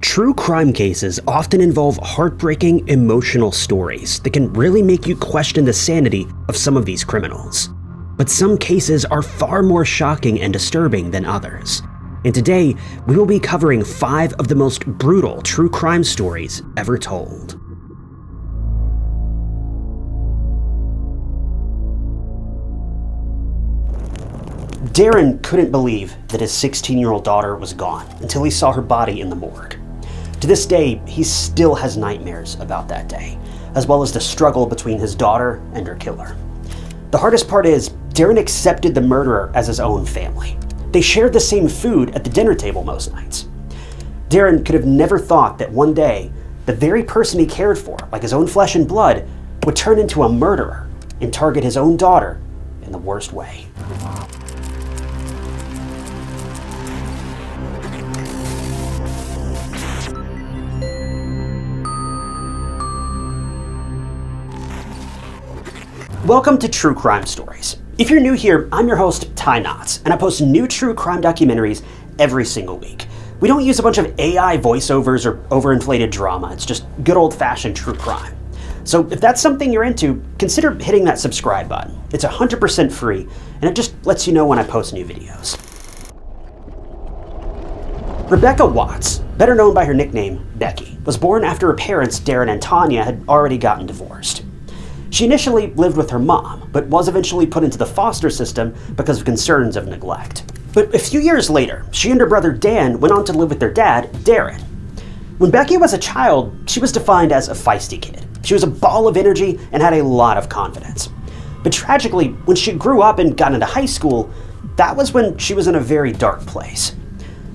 True crime cases often involve heartbreaking, emotional stories that can really make you question the sanity of some of these criminals. But some cases are far more shocking and disturbing than others. And today, we will be covering 5 of the most brutal true crime stories ever told. Darren couldn't believe that his 16-year-old daughter was gone until he saw her body in the morgue. To this day, he still has nightmares about that day, as well as the struggle between his daughter and her killer. The hardest part is, Darren accepted the murderer as his own family. They shared the same food at the dinner table most nights. Darren could have never thought that one day, the very person he cared for, like his own flesh and blood, would turn into a murderer and target his own daughter in the worst way. Welcome to True Crime Stories. If you're new here, I'm your host, Ty Knotts, and I post new true crime documentaries every single week. We don't use a bunch of AI voiceovers or overinflated drama, it's just good old-fashioned true crime. So if that's something you're into, consider hitting that subscribe button. It's 100% free, and it just lets you know when I post new videos. Rebecca Watts, better known by her nickname, Becky, was born after her parents, Darren and Tanya, had already gotten divorced. She initially lived with her mom, but was eventually put into the foster system because of concerns of neglect. But a few years later, she and her brother Dan went on to live with their dad, Darren. When Becky was a child, she was defined as a feisty kid. She was a ball of energy and had a lot of confidence. But tragically, when she grew up and got into high school, that was when she was in a very dark place.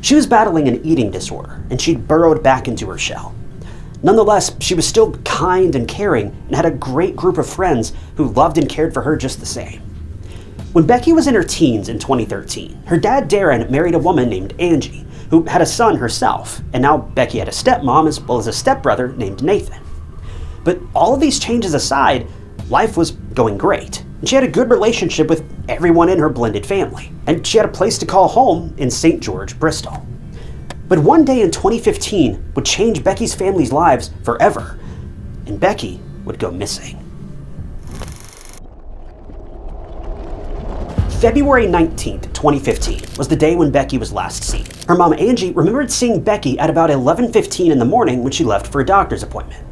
She was battling an eating disorder, and she'd burrowed back into her shell. Nonetheless, she was still kind and caring and had a great group of friends who loved and cared for her just the same. When Becky was in her teens in 2013, her dad Darren married a woman named Angie, who had a son herself, and now Becky had a stepmom as well as a stepbrother named Nathan. But all of these changes aside, life was going great, and she had a good relationship with everyone in her blended family, and she had a place to call home in St. George, Bristol. But one day in 2015 would change Becky's family's lives forever, and Becky would go missing. February 19th, 2015 was the day when Becky was last seen. Her mom Angie remembered seeing Becky at about 11:15 in the morning when she left for a doctor's appointment.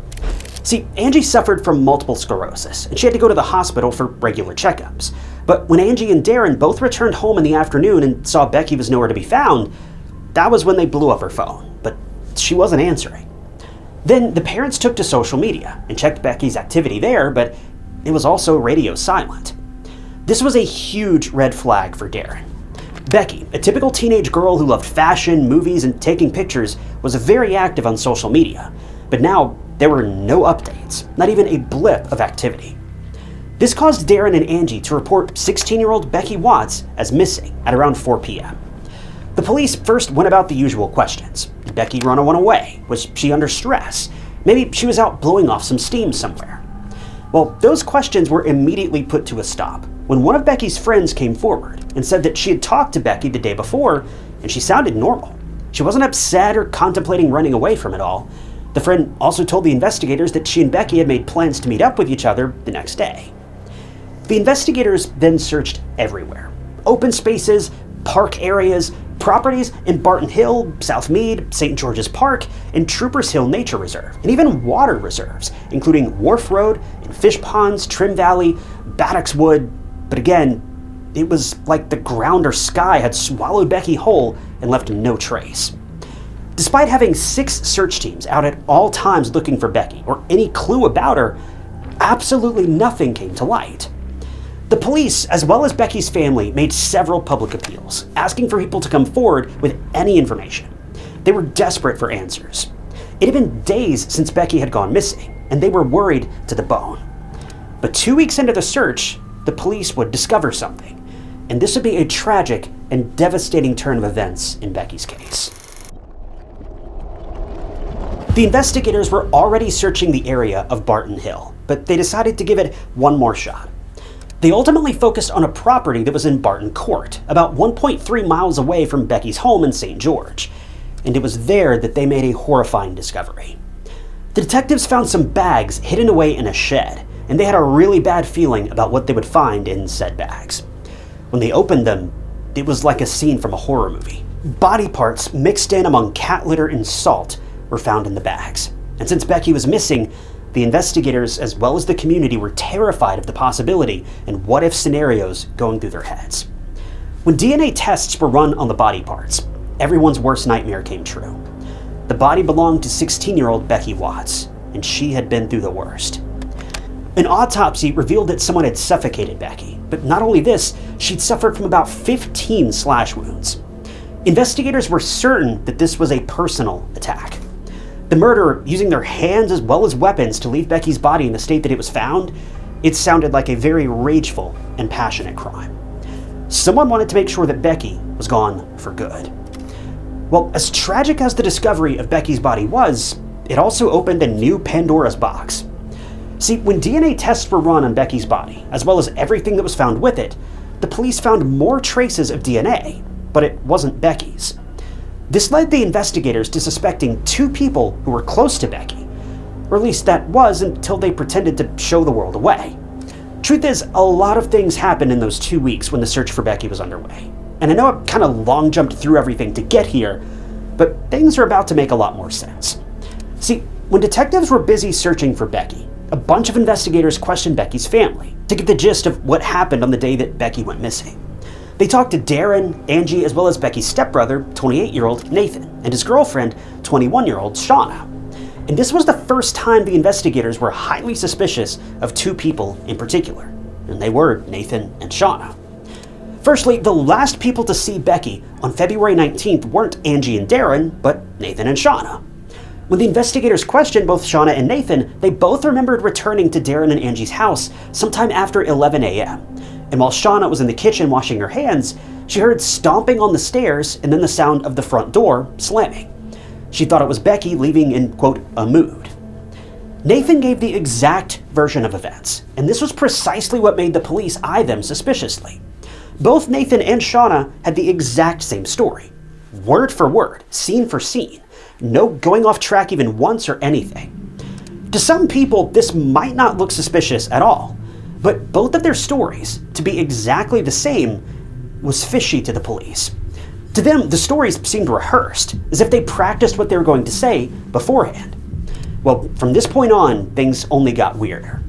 See, Angie suffered from multiple sclerosis, and she had to go to the hospital for regular checkups. But when Angie and Darren both returned home in the afternoon and saw Becky was nowhere to be found, that was when they blew up her phone, but she wasn't answering. Then the parents took to social media and checked Becky's activity there, but it was also radio silent. This was a huge red flag for Darren. Becky, a typical teenage girl who loved fashion, movies, and taking pictures, was very active on social media, but now there were no updates, not even a blip of activity. This caused Darren and Angie to report 16-year-old Becky Watts as missing at around 4 p.m. The police first went about the usual questions. Did Becky run away? Was she under stress? Maybe she was out blowing off some steam somewhere. Well, those questions were immediately put to a stop when one of Becky's friends came forward and said that she had talked to Becky the day before and she sounded normal. She wasn't upset or contemplating running away from it all. The friend also told the investigators that she and Becky had made plans to meet up with each other the next day. The investigators then searched everywhere. Open spaces, park areas, properties in Barton Hill, South Mead, St. George's Park, and Troopers Hill Nature Reserve, and even water reserves, including Wharf Road and Fish Ponds, Trim Valley, Baddock's Wood. But again, it was like the ground or sky had swallowed Becky whole and left no trace. Despite having 6 search teams out at all times looking for Becky or any clue about her, absolutely nothing came to light. The police, as well as Becky's family, made several public appeals, asking for people to come forward with any information. They were desperate for answers. It had been days since Becky had gone missing, and they were worried to the bone. But 2 weeks into the search, the police would discover something, and this would be a tragic and devastating turn of events in Becky's case. The investigators were already searching the area of Barton Hill, but they decided to give it one more shot. They ultimately focused on a property that was in Barton Court, about 1.3 miles away from Becky's home in St. George. and it was there that they made a horrifying discovery. The detectives found some bags hidden away in a shed, and they had a really bad feeling about what they would find in said bags. When they opened them, it was like a scene from a horror movie. Body parts mixed in among cat litter and salt were found in the bags. And since Becky was missing, the investigators as well as the community were terrified of the possibility and what-if scenarios going through their heads. When DNA tests were run on the body parts, everyone's worst nightmare came true. The body belonged to 16-year-old Becky Watts, and she had been through the worst. An autopsy revealed that someone had suffocated Becky, but not only this, she'd suffered from about 15 slash wounds. Investigators were certain that this was a personal attack. The murderer, using their hands as well as weapons to leave Becky's body in the state that it was found, it sounded like a very rageful and passionate crime. Someone wanted to make sure that Becky was gone for good. Well, as tragic as the discovery of Becky's body was, it also opened a new Pandora's box. See, when DNA tests were run on Becky's body, as well as everything that was found with it, the police found more traces of DNA, but it wasn't Becky's. This led the investigators to suspecting two people who were close to Becky, or at least that was until they pretended to show the world away. Truth is, a lot of things happened in those 2 weeks when the search for Becky was underway. And I know I've kind of long jumped through everything to get here, but things are about to make a lot more sense. See, when detectives were busy searching for Becky, a bunch of investigators questioned Becky's family to get the gist of what happened on the day that Becky went missing. They talked to Darren, Angie, as well as Becky's stepbrother, 28-year-old Nathan, and his girlfriend, 21-year-old Shauna. And this was the first time the investigators were highly suspicious of two people in particular, and they were Nathan and Shauna. Firstly, the last people to see Becky on February 19th weren't Angie and Darren, but Nathan and Shauna. When the investigators questioned both Shauna and Nathan, they both remembered returning to Darren and Angie's house sometime after 11 a.m. And while Shauna was in the kitchen washing her hands, she heard stomping on the stairs and then the sound of the front door slamming. She thought it was Becky leaving in, quote, a mood. Nathan gave the exact version of events, and this was precisely what made the police eye them suspiciously. Both Nathan and Shauna had the exact same story. Word for word, scene for scene. No going off track even once or anything. To some people, this might not look suspicious at all, but both of their stories, to be exactly the same, was fishy to the police. To them, the stories seemed rehearsed, as if they practiced what they were going to say beforehand. Well, from this point on, things only got weirder.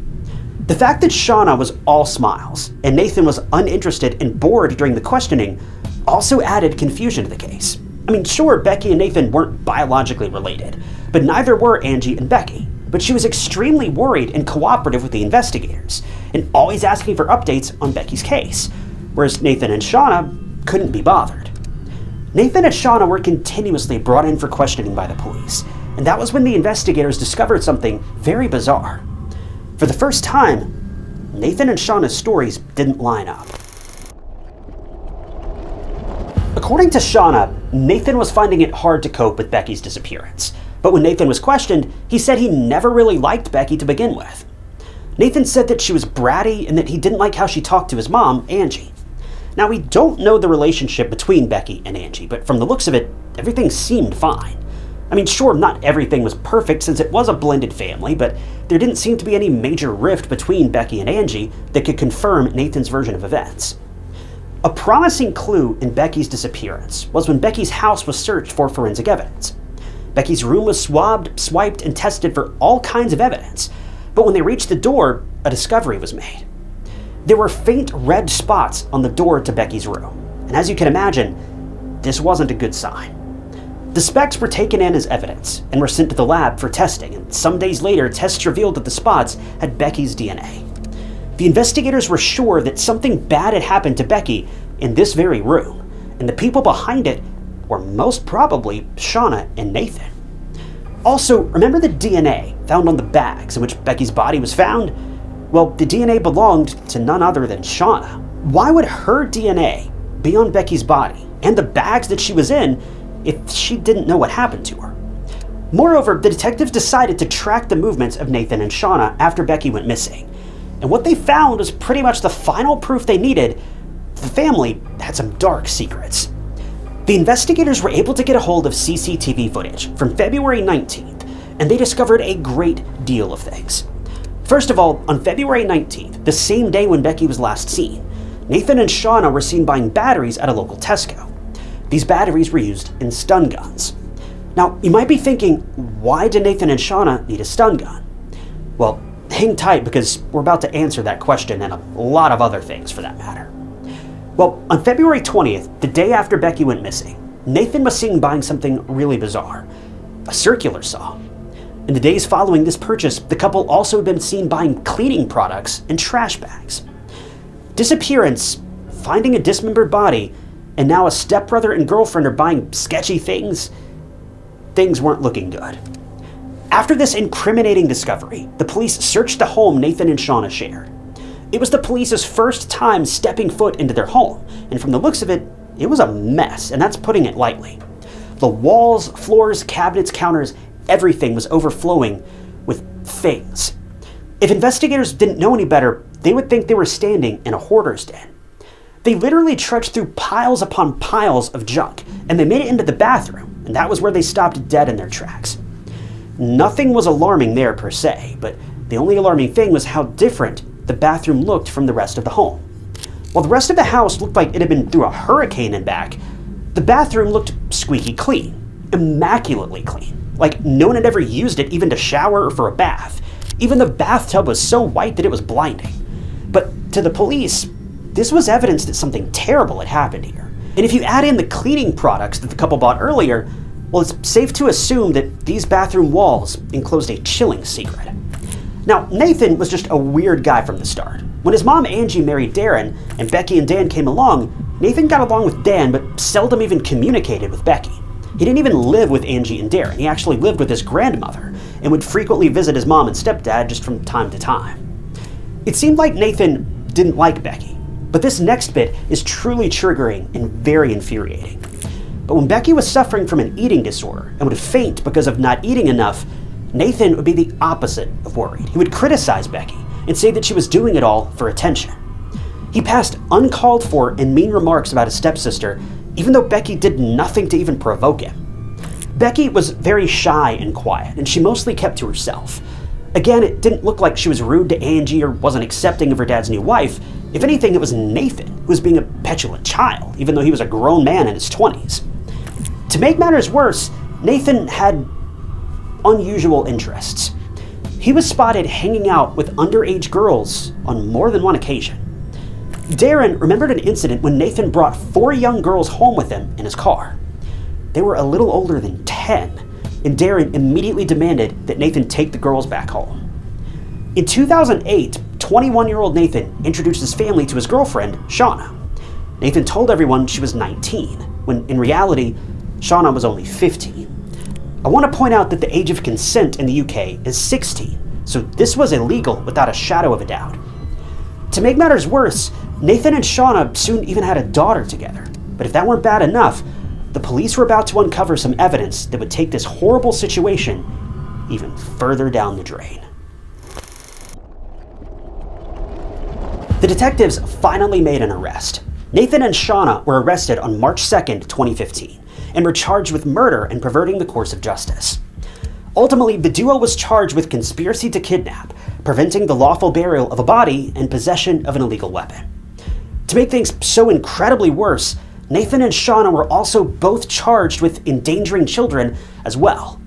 The fact that Shauna was all smiles, and Nathan was uninterested and bored during the questioning, also added confusion to the case. I mean, sure, Becky and Nathan weren't biologically related, but neither were Angie and Becky. But she was extremely worried and cooperative with the investigators, and always asking for updates on Becky's case, whereas Nathan and Shauna couldn't be bothered. Nathan and Shauna were continuously brought in for questioning by the police, and that was when the investigators discovered something very bizarre. For the first time, Nathan and Shauna's stories didn't line up. According to Shauna, Nathan was finding it hard to cope with Becky's disappearance. But when Nathan was questioned, he said he never really liked Becky to begin with. Nathan said that she was bratty and that he didn't like how she talked to his mom, Angie. Now, we don't know the relationship between Becky and Angie, but from the looks of it, everything seemed fine. I mean, sure, not everything was perfect since it was a blended family, but there didn't seem to be any major rift between Becky and Angie that could confirm Nathan's version of events. A promising clue in Becky's disappearance was when Becky's house was searched for forensic evidence. Becky's room was swabbed, swiped, and tested for all kinds of evidence, but when they reached the door, a discovery was made. There were faint red spots on the door to Becky's room, and as you can imagine, this wasn't a good sign. The specs were taken in as evidence and were sent to the lab for testing, and some days later, tests revealed that the spots had Becky's DNA. The investigators were sure that something bad had happened to Becky in this very room, and the people behind it were most probably Shauna and Nathan. Also, remember the DNA found on the bags in which Becky's body was found? Well, the DNA belonged to none other than Shauna. Why would her DNA be on Becky's body and the bags that she was in if she didn't know what happened to her? Moreover, the detectives decided to track the movements of Nathan and Shauna after Becky went missing. And what they found was pretty much the final proof they needed. The family had some dark secrets. The investigators were able to get a hold of CCTV footage from February 19th, and they discovered a great deal of things. First of all, on February 19th, the same day when Becky was last seen, Nathan and Shauna were seen buying batteries at a local Tesco. These batteries were used in stun guns. Now, you might be thinking, why did Nathan and Shauna need a stun gun? Well, hang tight because we're about to answer that question and a lot of other things for that matter. Well, on February 20th, the day after Becky went missing, Nathan was seen buying something really bizarre, a circular saw. In the days following this purchase, the couple also had been seen buying cleaning products and trash bags. Disappearance, finding a dismembered body, and now a stepbrother and girlfriend are buying sketchy things. Things weren't looking good. After this incriminating discovery, the police searched the home Nathan and Shauna shared. It was the police's first time stepping foot into their home, and from the looks of it, it was a mess, and that's putting it lightly. The walls, floors, cabinets, counters, everything was overflowing with things. If investigators didn't know any better, they would think they were standing in a hoarder's den. They literally trudged through piles upon piles of junk, and they made it into the bathroom, and that was where they stopped dead in their tracks. Nothing was alarming there per se, but the only alarming thing was how different the bathroom looked from the rest of the home. While the rest of the house looked like it had been through a hurricane and back, the bathroom looked squeaky clean, immaculately clean, like no one had ever used it even to shower or for a bath. Even the bathtub was so white that it was blinding. But to the police, this was evidence that something terrible had happened here. And if you add in the cleaning products that the couple bought earlier, well, it's safe to assume that these bathroom walls enclosed a chilling secret. Now, Nathan was just a weird guy from the start. When his mom Angie married Darren and Becky and Dan came along, Nathan got along with Dan but seldom even communicated with Becky. He didn't even live with Angie and Darren. He actually lived with his grandmother and would frequently visit his mom and stepdad just from time to time. It seemed like Nathan didn't like Becky, but this next bit is truly triggering and very infuriating. But when Becky was suffering from an eating disorder and would faint because of not eating enough, Nathan would be the opposite of worried. He would criticize Becky and say that she was doing it all for attention. He passed uncalled for and mean remarks about his stepsister, even though Becky did nothing to even provoke him. Becky was very shy and quiet, and she mostly kept to herself. Again, it didn't look like she was rude to Angie or wasn't accepting of her dad's new wife. If anything, it was Nathan who was being a petulant child, even though he was a grown man in his 20s. To make matters worse, Nathan had unusual interests. He was spotted hanging out with underage girls on more than one occasion. Darren remembered an incident when Nathan brought 4 young girls home with him in his car. They were a little older than 10, and Darren immediately demanded that Nathan take the girls back home. In 2008, 21-year-old Nathan introduced his family to his girlfriend, Shauna. Nathan told everyone she was 19, when in reality, Shauna was only 15. I want to point out that the age of consent in the UK is 16, so this was illegal without a shadow of a doubt. To make matters worse, Nathan and Shauna soon even had a daughter together. But if that weren't bad enough, the police were about to uncover some evidence that would take this horrible situation even further down the drain. The detectives finally made an arrest. Nathan and Shauna were arrested on March 2nd, 2015. And were charged with murder and perverting the course of justice. Ultimately, the duo was charged with conspiracy to kidnap, preventing the lawful burial of a body, and possession of an illegal weapon. To make things so incredibly worse, Nathan and Shauna were also both charged with endangering children as well.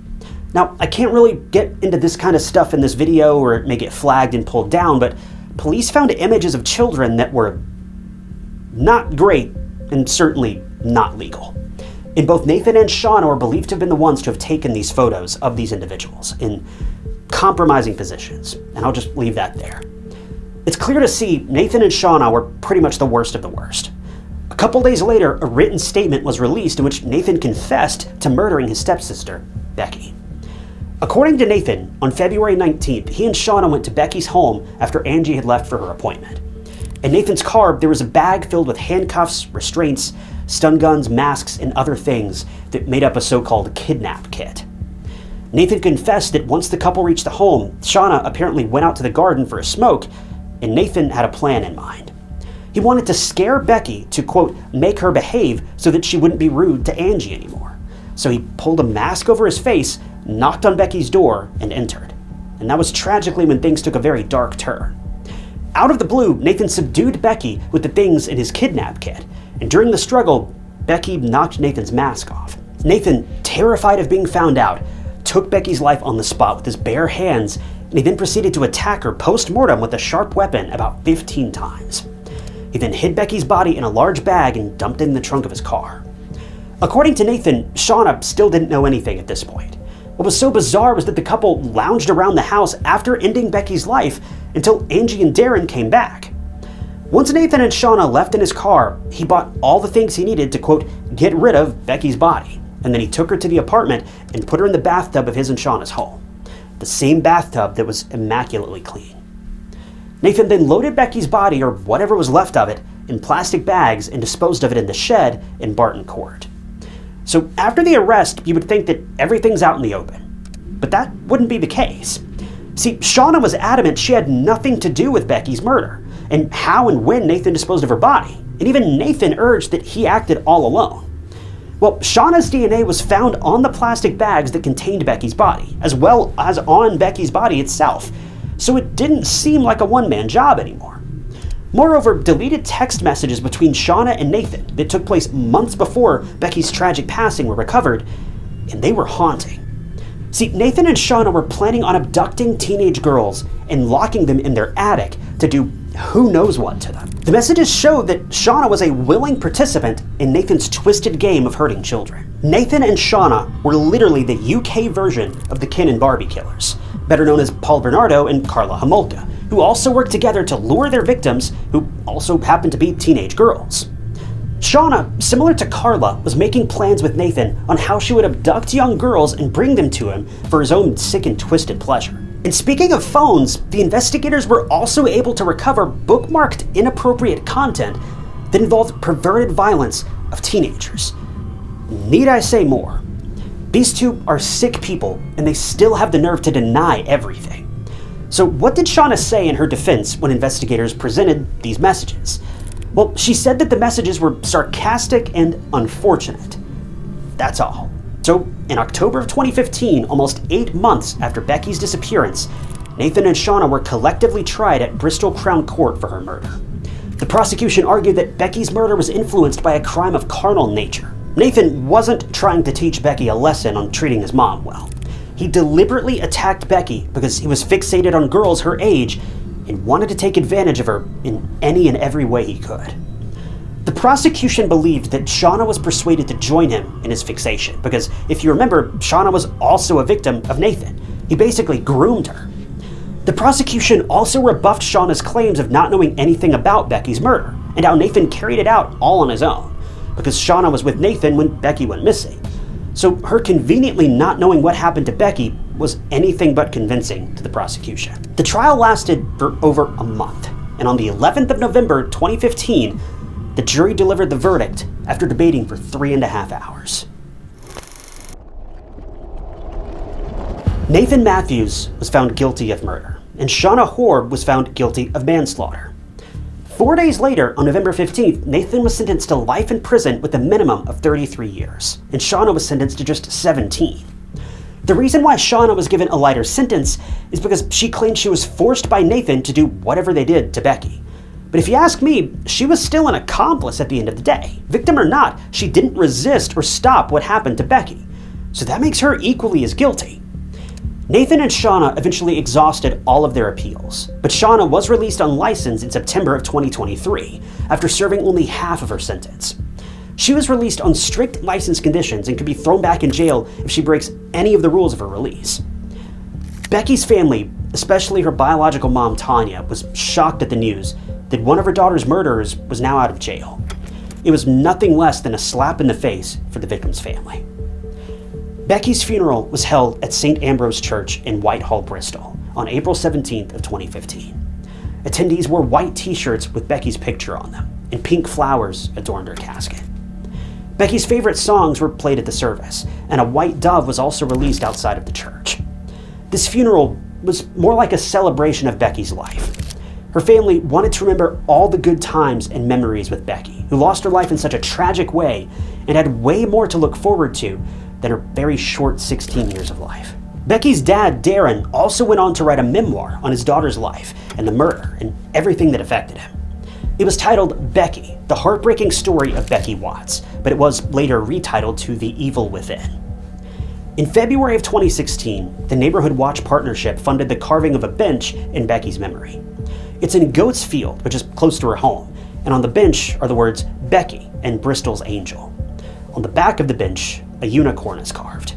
Now, I can't really get into this kind of stuff in this video or it may get flagged and pulled down, but police found images of children that were not great and certainly not legal. And both Nathan and Shauna were believed to have been the ones to have taken these photos of these individuals in compromising positions, and I'll just leave that there. It's clear to see Nathan and Shauna were pretty much the worst of the worst. A couple days later, a written statement was released in which Nathan confessed to murdering his stepsister, Becky. According to Nathan, on February 19th, he and Shauna went to Becky's home after Angie had left for her appointment. In Nathan's car, there was a bag filled with handcuffs, restraints, stun guns, masks, and other things that made up a so-called kidnap kit. Nathan confessed that once the couple reached the home, Shauna apparently went out to the garden for a smoke, and Nathan had a plan in mind. He wanted to scare Becky to, quote, make her behave so that she wouldn't be rude to Angie anymore. So he pulled a mask over his face, knocked on Becky's door, and entered. And that was tragically when things took a very dark turn. Out of the blue, Nathan subdued Becky with the things in his kidnap kit, and during the struggle, Becky knocked Nathan's mask off. Nathan, terrified of being found out, took Becky's life on the spot with his bare hands, and he then proceeded to attack her post-mortem with a sharp weapon about 15 times. He then hid Becky's body in a large bag and dumped it in the trunk of his car. According to Nathan, Shauna still didn't know anything at this point. What was so bizarre was that the couple lounged around the house after ending Becky's life until Angie and Darren came back. Once Nathan and Shauna left in his car, he bought all the things he needed to, quote, get rid of Becky's body, and then he took her to the apartment and put her in the bathtub of his and Shauna's home. The same bathtub that was immaculately clean. Nathan then loaded Becky's body, or whatever was left of it, in plastic bags and disposed of it in the shed in Barton Court. So after the arrest, you would think that everything's out in the open. But that wouldn't be the case. See, Shauna was adamant she had nothing to do with Becky's murder, and how and when Nathan disposed of her body. And even Nathan urged that he acted all alone. Well, Shauna's DNA was found on the plastic bags that contained Becky's body, as well as on Becky's body itself. So it didn't seem like a one-man job anymore. Moreover, deleted text messages between Shauna and Nathan that took place months before Becky's tragic passing were recovered, and they were haunting. See, Nathan and Shauna were planning on abducting teenage girls and locking them in their attic to do who knows what to them. The messages showed that Shauna was a willing participant in Nathan's twisted game of hurting children. Nathan and Shauna were literally the UK version of the Ken and Barbie killers, better known as Paul Bernardo and Karla Homolka, who also worked together to lure their victims, who also happened to be teenage girls. Shauna, similar to Karla, was making plans with Nathan on how she would abduct young girls and bring them to him for his own sick and twisted pleasure. And speaking of phones, the investigators were also able to recover bookmarked inappropriate content that involved perverted violence of teenagers. Need I say more? These two are sick people, and they still have the nerve to deny everything. So what did Shauna say in her defense when investigators presented these messages? Well, she said that the messages were sarcastic and unfortunate. That's all. So, in October of 2015, almost 8 months after Becky's disappearance, Nathan and Shauna were collectively tried at Bristol Crown Court for her murder. The prosecution argued that Becky's murder was influenced by a crime of carnal nature. Nathan wasn't trying to teach Becky a lesson on treating his mom well. He deliberately attacked Becky because he was fixated on girls her age and wanted to take advantage of her in any and every way he could. The prosecution believed that Shauna was persuaded to join him in his fixation because, if you remember, Shauna was also a victim of Nathan. He basically groomed her. The prosecution also rebuffed Shauna's claims of not knowing anything about Becky's murder and how Nathan carried it out all on his own, because Shauna was with Nathan when Becky went missing. So her conveniently not knowing what happened to Becky was anything but convincing to the prosecution. The trial lasted for over a month, and on the 11th of November 2015, the jury delivered the verdict after debating for 3.5 hours. Nathan Matthews was found guilty of murder, and Shauna Horb was found guilty of manslaughter. 4 days later, on November 15th, Nathan was sentenced to life in prison with a minimum of 33 years, and Shauna was sentenced to just 17. The reason why Shauna was given a lighter sentence is because she claimed she was forced by Nathan to do whatever they did to Becky. But if you ask me, she was still an accomplice at the end of the day. Victim or not, she didn't resist or stop what happened to Becky. So that makes her equally as guilty. Nathan and Shauna eventually exhausted all of their appeals, but Shauna was released on license in September of 2023 after serving only half of her sentence. She was released on strict license conditions and could be thrown back in jail if she breaks any of the rules of her release. Becky's family, especially her biological mom Tanya, was shocked at the news that one of her daughter's murderers was now out of jail. It was nothing less than a slap in the face for the victim's family. Becky's funeral was held at St. Ambrose Church in Whitehall, Bristol, on April 17th of 2015. Attendees wore white t-shirts with Becky's picture on them, and pink flowers adorned her casket. Becky's favorite songs were played at the service, and a white dove was also released outside of the church. This funeral was more like a celebration of Becky's life. Her family wanted to remember all the good times and memories with Becky, who lost her life in such a tragic way and had way more to look forward to than her very short 16 years of life. Becky's dad, Darren, also went on to write a memoir on his daughter's life and the murder and everything that affected him. It was titled Becky, the heartbreaking story of Becky Watts, but it was later retitled to The Evil Within. In February of 2016, the Neighborhood Watch Partnership funded the carving of a bench in Becky's memory. It's in Goats Field, which is close to her home, and on the bench are the words Becky and Bristol's Angel. On the back of the bench, a unicorn is carved.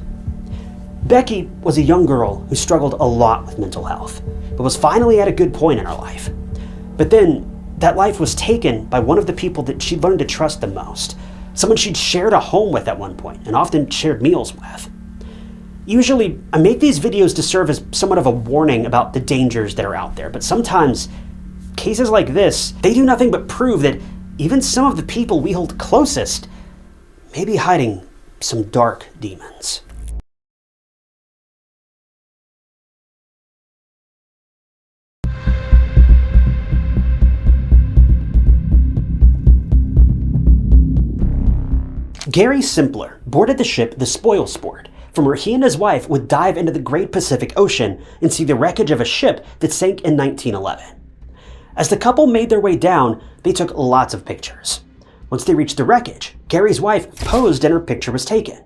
Becky was a young girl who struggled a lot with mental health, but was finally at a good point in her life. But then, that life was taken by one of the people that she'd learned to trust the most, someone she'd shared a home with at one point and often shared meals with. Usually, I make these videos to serve as somewhat of a warning about the dangers that are out there, but sometimes, cases like this, they do nothing but prove that even some of the people we hold closest may be hiding some dark demons. Gary Simpler boarded the ship the Spoil Sport, from where he and his wife would dive into the Great Pacific Ocean and see the wreckage of a ship that sank in 1911. As the couple made their way down, they took lots of pictures. Once they reached the wreckage, Gary's wife posed and her picture was taken.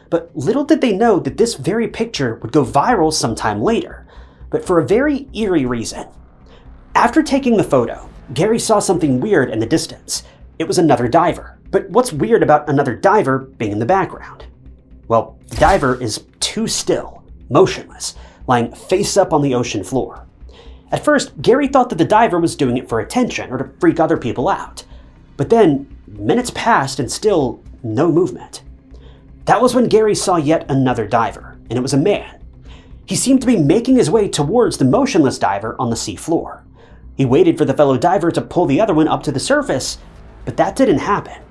But little did they know that this very picture would go viral sometime later, but for a very eerie reason. After taking the photo, Gary saw something weird in the distance. It was another diver. But what's weird about another diver being in the background? Well, the diver is too still, motionless, lying face up on the ocean floor. At first, Gary thought that the diver was doing it for attention or to freak other people out. But then, minutes passed and still no movement. That was when Gary saw yet another diver, and it was a man. He seemed to be making his way towards the motionless diver on the sea floor. He waited for the fellow diver to pull the other one up to the surface, but that didn't happen.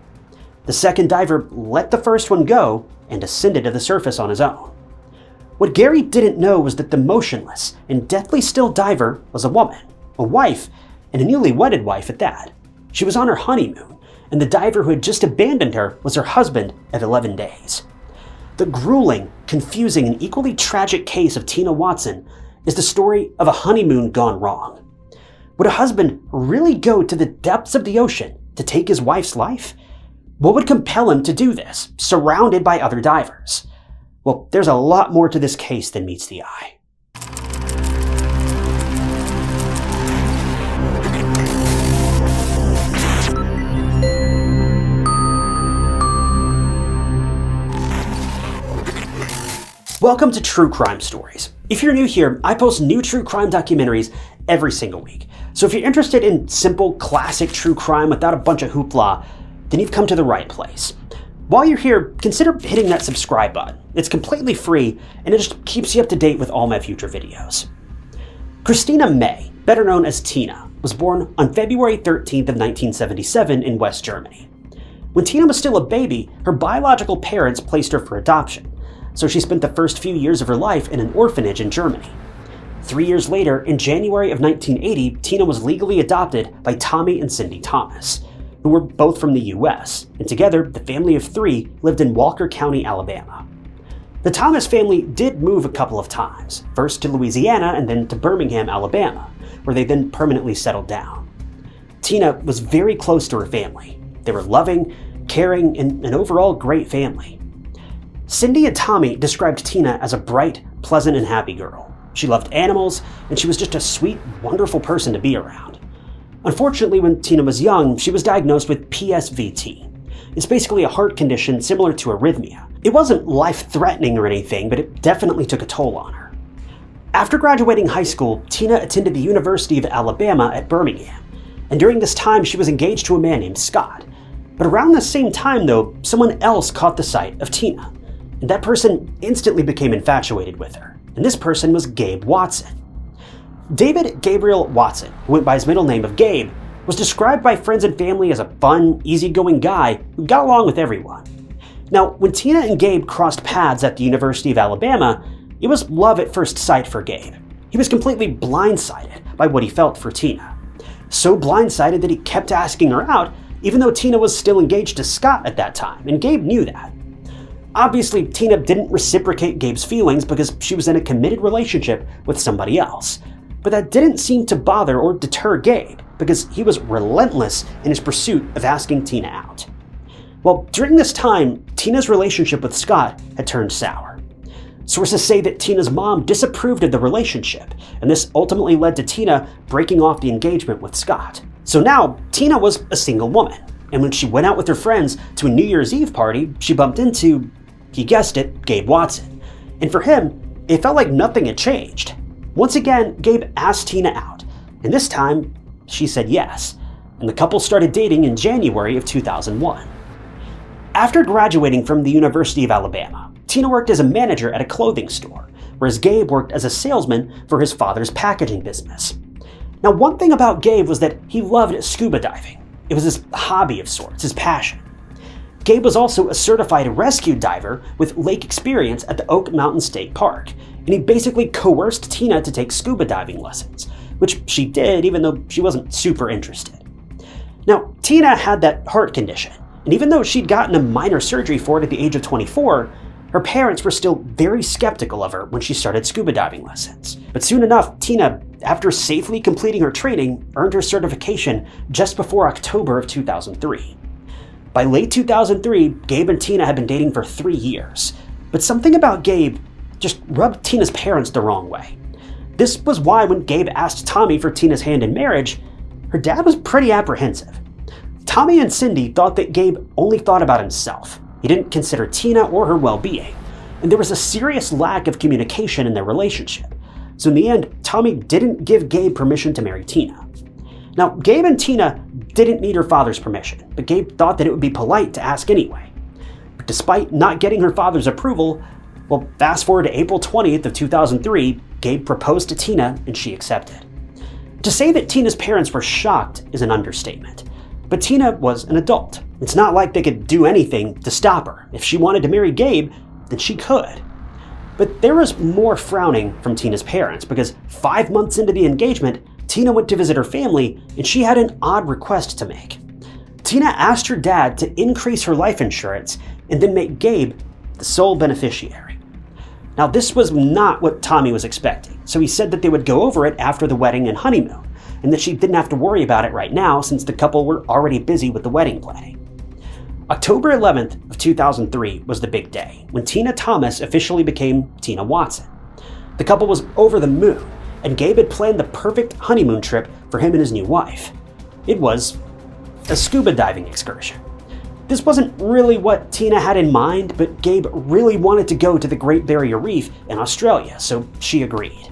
The second diver let the first one go and ascended to the surface on his own. What Gary didn't know was that the motionless and deathly still diver was a woman, a wife, and a newly wedded wife at that. She was on her honeymoon, and the diver who had just abandoned her was her husband of 11 days. The grueling, confusing, and equally tragic case of Tina Watson is the story of a honeymoon gone wrong. Would a husband really go to the depths of the ocean to take his wife's life? What would compel him to do this, surrounded by other divers? Well, there's a lot more to this case than meets the eye. Welcome to True Crime Stories. If you're new here, I post new true crime documentaries every single week. So if you're interested in simple, classic true crime without a bunch of hoopla, then you've come to the right place. While you're here, consider hitting that subscribe button. It's completely free, and it just keeps you up to date with all my future videos. Christina May, better known as Tina, was born on February 13th of 1977 in West Germany. When Tina was still a baby, her biological parents placed her for adoption, so she spent the first few years of her life in an orphanage in Germany. 3 years later, in January of 1980, Tina was legally adopted by Tommy and Cindy Thomas, who were both from the US, and together, the family of 3 lived in Walker County, Alabama. The Thomas family did move a couple of times, first to Louisiana and then to Birmingham, Alabama, where they then permanently settled down. Tina was very close to her family. They were loving, caring, and an overall great family. Cindy and Tommy described Tina as a bright, pleasant, and happy girl. She loved animals, and she was just a sweet, wonderful person to be around. Unfortunately, when Tina was young, she was diagnosed with PSVT. It's basically a heart condition similar to arrhythmia. It wasn't life-threatening or anything, but it definitely took a toll on her. After graduating high school, Tina attended the University of Alabama at Birmingham, and during this time she was engaged to a man named Scott. But around the same time, though, someone else caught the sight of Tina, and that person instantly became infatuated with her, and this person was Gabe Watson. David Gabriel Watson, who went by his middle name of Gabe, was described by friends and family as a fun, easygoing guy who got along with everyone. Now, when Tina and Gabe crossed paths at the University of Alabama, it was love at first sight for Gabe. He was completely blindsided by what he felt for Tina. so blindsided that he kept asking her out, even though Tina was still engaged to Scott at that time, and Gabe knew that. Obviously, Tina didn't reciprocate Gabe's feelings because she was in a committed relationship with somebody else. But that didn't seem to bother or deter Gabe, because he was relentless in his pursuit of asking Tina out. Well, during this time, Tina's relationship with Scott had turned sour. Sources say that Tina's mom disapproved of the relationship, and this ultimately led to Tina breaking off the engagement with Scott. So now, Tina was a single woman, and when she went out with her friends to a New Year's Eve party, she bumped into, you guessed it, Gabe Watson. And for him, it felt like nothing had changed. Once again, Gabe asked Tina out, and this time, she said yes, and the couple started dating in January of 2001. After graduating from the University of Alabama, Tina worked as a manager at a clothing store, whereas Gabe worked as a salesman for his father's packaging business. Now, one thing about Gabe was that he loved scuba diving. It was his hobby of sorts, his passion. Gabe was also a certified rescue diver with lake experience at the Oak Mountain State Park, and he basically coerced Tina to take scuba diving lessons, which she did even though she wasn't super interested. Now, Tina had that heart condition, and even though she'd gotten a minor surgery for it at the age of 24, her parents were still very skeptical of her when she started scuba diving lessons. But soon enough, Tina, after safely completing her training, earned her certification just before October of 2003. By late 2003, Gabe and Tina had been dating for 3 years, but something about Gabe just rubbed Tina's parents the wrong way. This was why when Gabe asked Tommy for Tina's hand in marriage, her dad was pretty apprehensive. Tommy and Cindy thought that Gabe only thought about himself. He didn't consider Tina or her well-being, and there was a serious lack of communication in their relationship. So in the end, Tommy didn't give Gabe permission to marry Tina. Now, Gabe and Tina didn't need her father's permission, but Gabe thought that it would be polite to ask anyway. But despite not getting her father's approval, well, fast forward to April 20th of 2003, Gabe proposed to Tina and she accepted. To say that Tina's parents were shocked is an understatement. But Tina was an adult. It's not like they could do anything to stop her. If she wanted to marry Gabe, then she could. But there was more frowning from Tina's parents because 5 months into the engagement, Tina went to visit her family and she had an odd request to make. Tina asked her dad to increase her life insurance and then make Gabe the sole beneficiary. Now, this was not what Tommy was expecting, so he said that they would go over it after the wedding and honeymoon, and that she didn't have to worry about it right now since the couple were already busy with the wedding planning. October 11th of 2003 was the big day, when Tina Thomas officially became Tina Watson. The couple was over the moon, and Gabe had planned the perfect honeymoon trip for him and his new wife. It was a scuba diving excursion. This wasn't really what Tina had in mind, but Gabe really wanted to go to the Great Barrier Reef in Australia, so she agreed.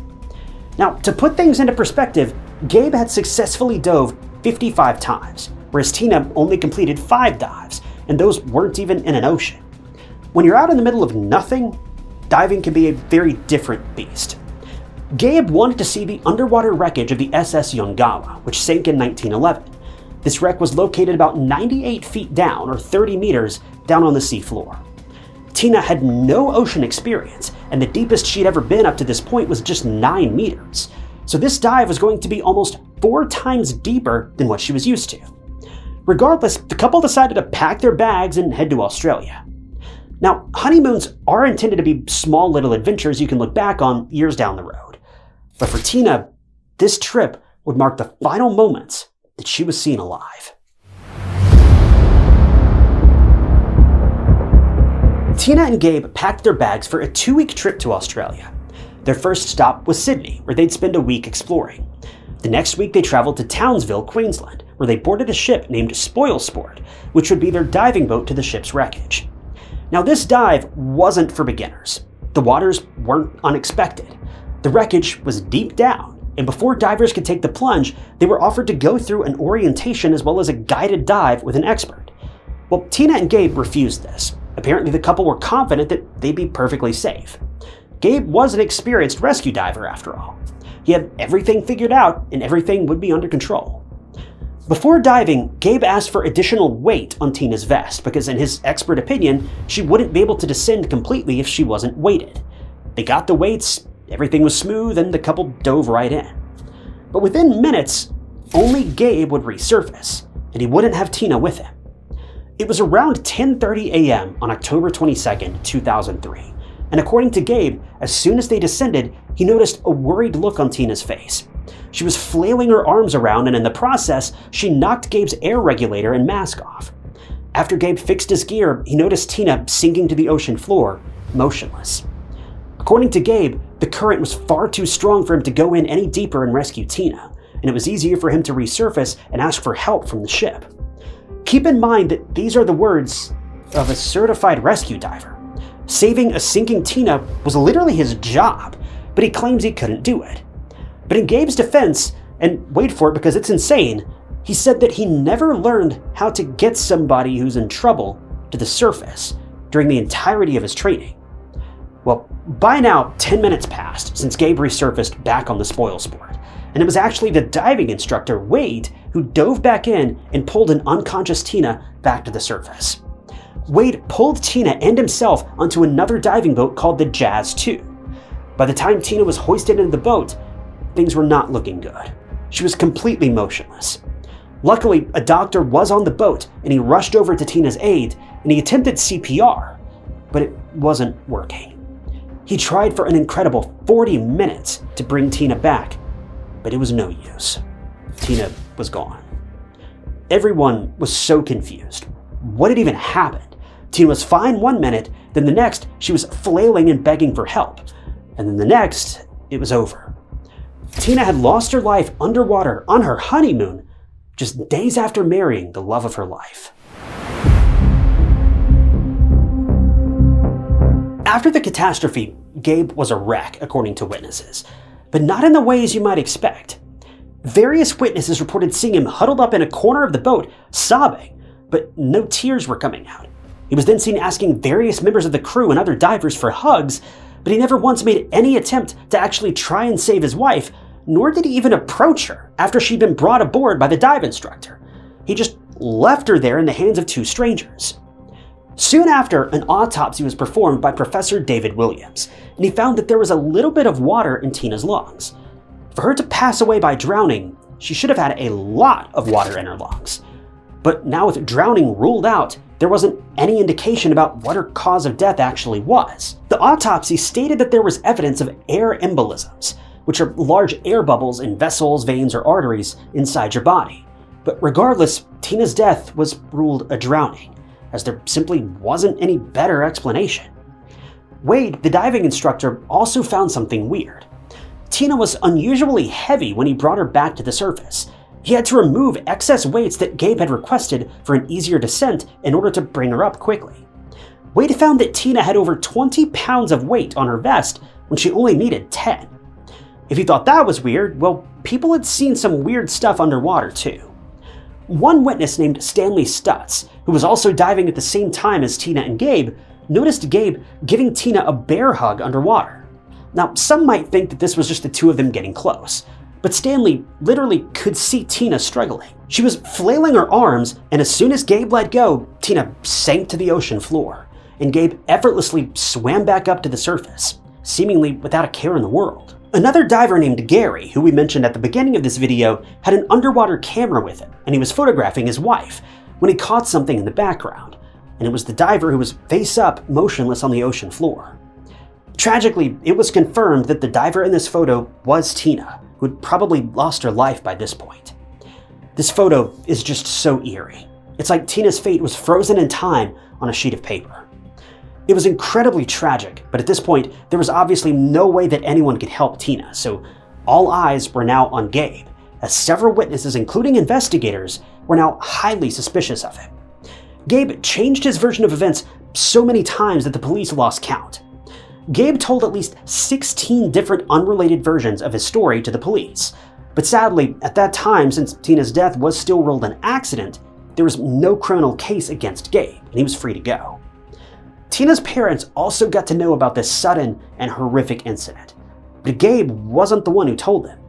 Now, to put things into perspective, Gabe had successfully dove 55 times, whereas Tina only completed 5 dives, and those weren't even in an ocean. When you're out in the middle of nothing, diving can be a very different beast. Gabe wanted to see the underwater wreckage of the SS Yongawa, which sank in 1911. This wreck was located about 98 feet down, or 30 meters, down on the seafloor. Tina had no ocean experience, and the deepest she'd ever been up to this point was just 9 meters. So this dive was going to be almost 4 times deeper than what she was used to. Regardless, the couple decided to pack their bags and head to Australia. Now, honeymoons are intended to be small little adventures you can look back on years down the road. But for Tina, this trip would mark the final moments that she was seen alive. Tina and Gabe packed their bags for a 2-week trip to Australia. Their first stop was Sydney, where they'd spend a week exploring. The next week they traveled to Townsville, Queensland, where they boarded a ship named Spoil Sport, which would be their diving boat to the ship's wreckage. Now, this dive wasn't for beginners. The waters weren't unexpected. The wreckage was deep down, and before divers could take the plunge, they were offered to go through an orientation as well as a guided dive with an expert. Well, Tina and Gabe refused this. Apparently, the couple were confident that they'd be perfectly safe. Gabe was an experienced rescue diver, after all. He had everything figured out, and everything would be under control. Before diving, Gabe asked for additional weight on Tina's vest because, in his expert opinion, she wouldn't be able to descend completely if she wasn't weighted. They got the weights, everything was smooth, and the couple dove right in. But within minutes, only Gabe would resurface, and he wouldn't have Tina with him. It was around 10:30 a.m. on October 22nd, 2003, and according to Gabe, as soon as they descended, he noticed a worried look on Tina's face. She was flailing her arms around, and in the process, she knocked Gabe's air regulator and mask off. After Gabe fixed his gear, he noticed Tina sinking to the ocean floor, motionless. According to Gabe, the current was far too strong for him to go in any deeper and rescue Tina, and it was easier for him to resurface and ask for help from the ship. Keep in mind that these are the words of a certified rescue diver. Saving a sinking Tina was literally his job, but he claims he couldn't do it. But in Gabe's defense, and wait for it because it's insane, he said that he never learned how to get somebody who's in trouble to the surface during the entirety of his training. Well, by now, 10 minutes passed since Gabe resurfaced back on the spoil sport, and it was actually the diving instructor, Wade, who dove back in and pulled an unconscious Tina back to the surface. Wade pulled Tina and himself onto another diving boat called the Jazz 2. By the time Tina was hoisted into the boat, things were not looking good. She was completely motionless. Luckily, a doctor was on the boat, and he rushed over to Tina's aid, and he attempted CPR, but it wasn't working. He tried for an incredible 40 minutes to bring Tina back, but it was no use. Tina was gone. Everyone was so confused. What had even happened? Tina was fine one minute, then the next, she was flailing and begging for help, and then the next, it was over. Tina had lost her life underwater on her honeymoon, just days after marrying the love of her life. After the catastrophe, Gabe was a wreck, according to witnesses, but not in the ways you might expect. Various witnesses reported seeing him huddled up in a corner of the boat, sobbing, but no tears were coming out. He was then seen asking various members of the crew and other divers for hugs, but he never once made any attempt to actually try and save his wife, nor did he even approach her after she'd been brought aboard by the dive instructor. He just left her there in the hands of two strangers. Soon after, an autopsy was performed by Professor David Williams, and he found that there was a little bit of water in Tina's lungs. For her to pass away by drowning, she should have had a lot of water in her lungs. But now with drowning ruled out, there wasn't any indication about what her cause of death actually was. The autopsy stated that there was evidence of air embolisms, which are large air bubbles in vessels, veins, or arteries inside your body. But regardless, Tina's death was ruled a drowning, as there simply wasn't any better explanation. Wade, the diving instructor, also found something weird. Tina was unusually heavy when he brought her back to the surface. He had to remove excess weights that Gabe had requested for an easier descent in order to bring her up quickly. Wade found that Tina had over 20 pounds of weight on her vest when she only needed 10. If you thought that was weird, well, people had seen some weird stuff underwater too. One witness named Stanley Stutz, who was also diving at the same time as Tina and Gabe, noticed Gabe giving Tina a bear hug underwater. Now, some might think that this was just the two of them getting close, but Stanley literally could see Tina struggling. She was flailing her arms, and as soon as Gabe let go, Tina sank to the ocean floor, and Gabe effortlessly swam back up to the surface, seemingly without a care in the world. Another diver named Gary, who we mentioned at the beginning of this video, had an underwater camera with him, and he was photographing his wife when he caught something in the background, and it was the diver who was face up, motionless on the ocean floor. Tragically, it was confirmed that the diver in this photo was Tina, who had probably lost her life by this point. This photo is just so eerie. It's like Tina's fate was frozen in time on a sheet of paper. It was incredibly tragic, but at this point, there was obviously no way that anyone could help Tina, so all eyes were now on Gabe, as several witnesses, including investigators, were now highly suspicious of him. Gabe changed his version of events so many times that the police lost count. Gabe told at least 16 different unrelated versions of his story to the police, but sadly, at that time, since Tina's death was still ruled an accident, there was no criminal case against Gabe, and he was free to go. Tina's parents also got to know about this sudden and horrific incident, but Gabe wasn't the one who told them.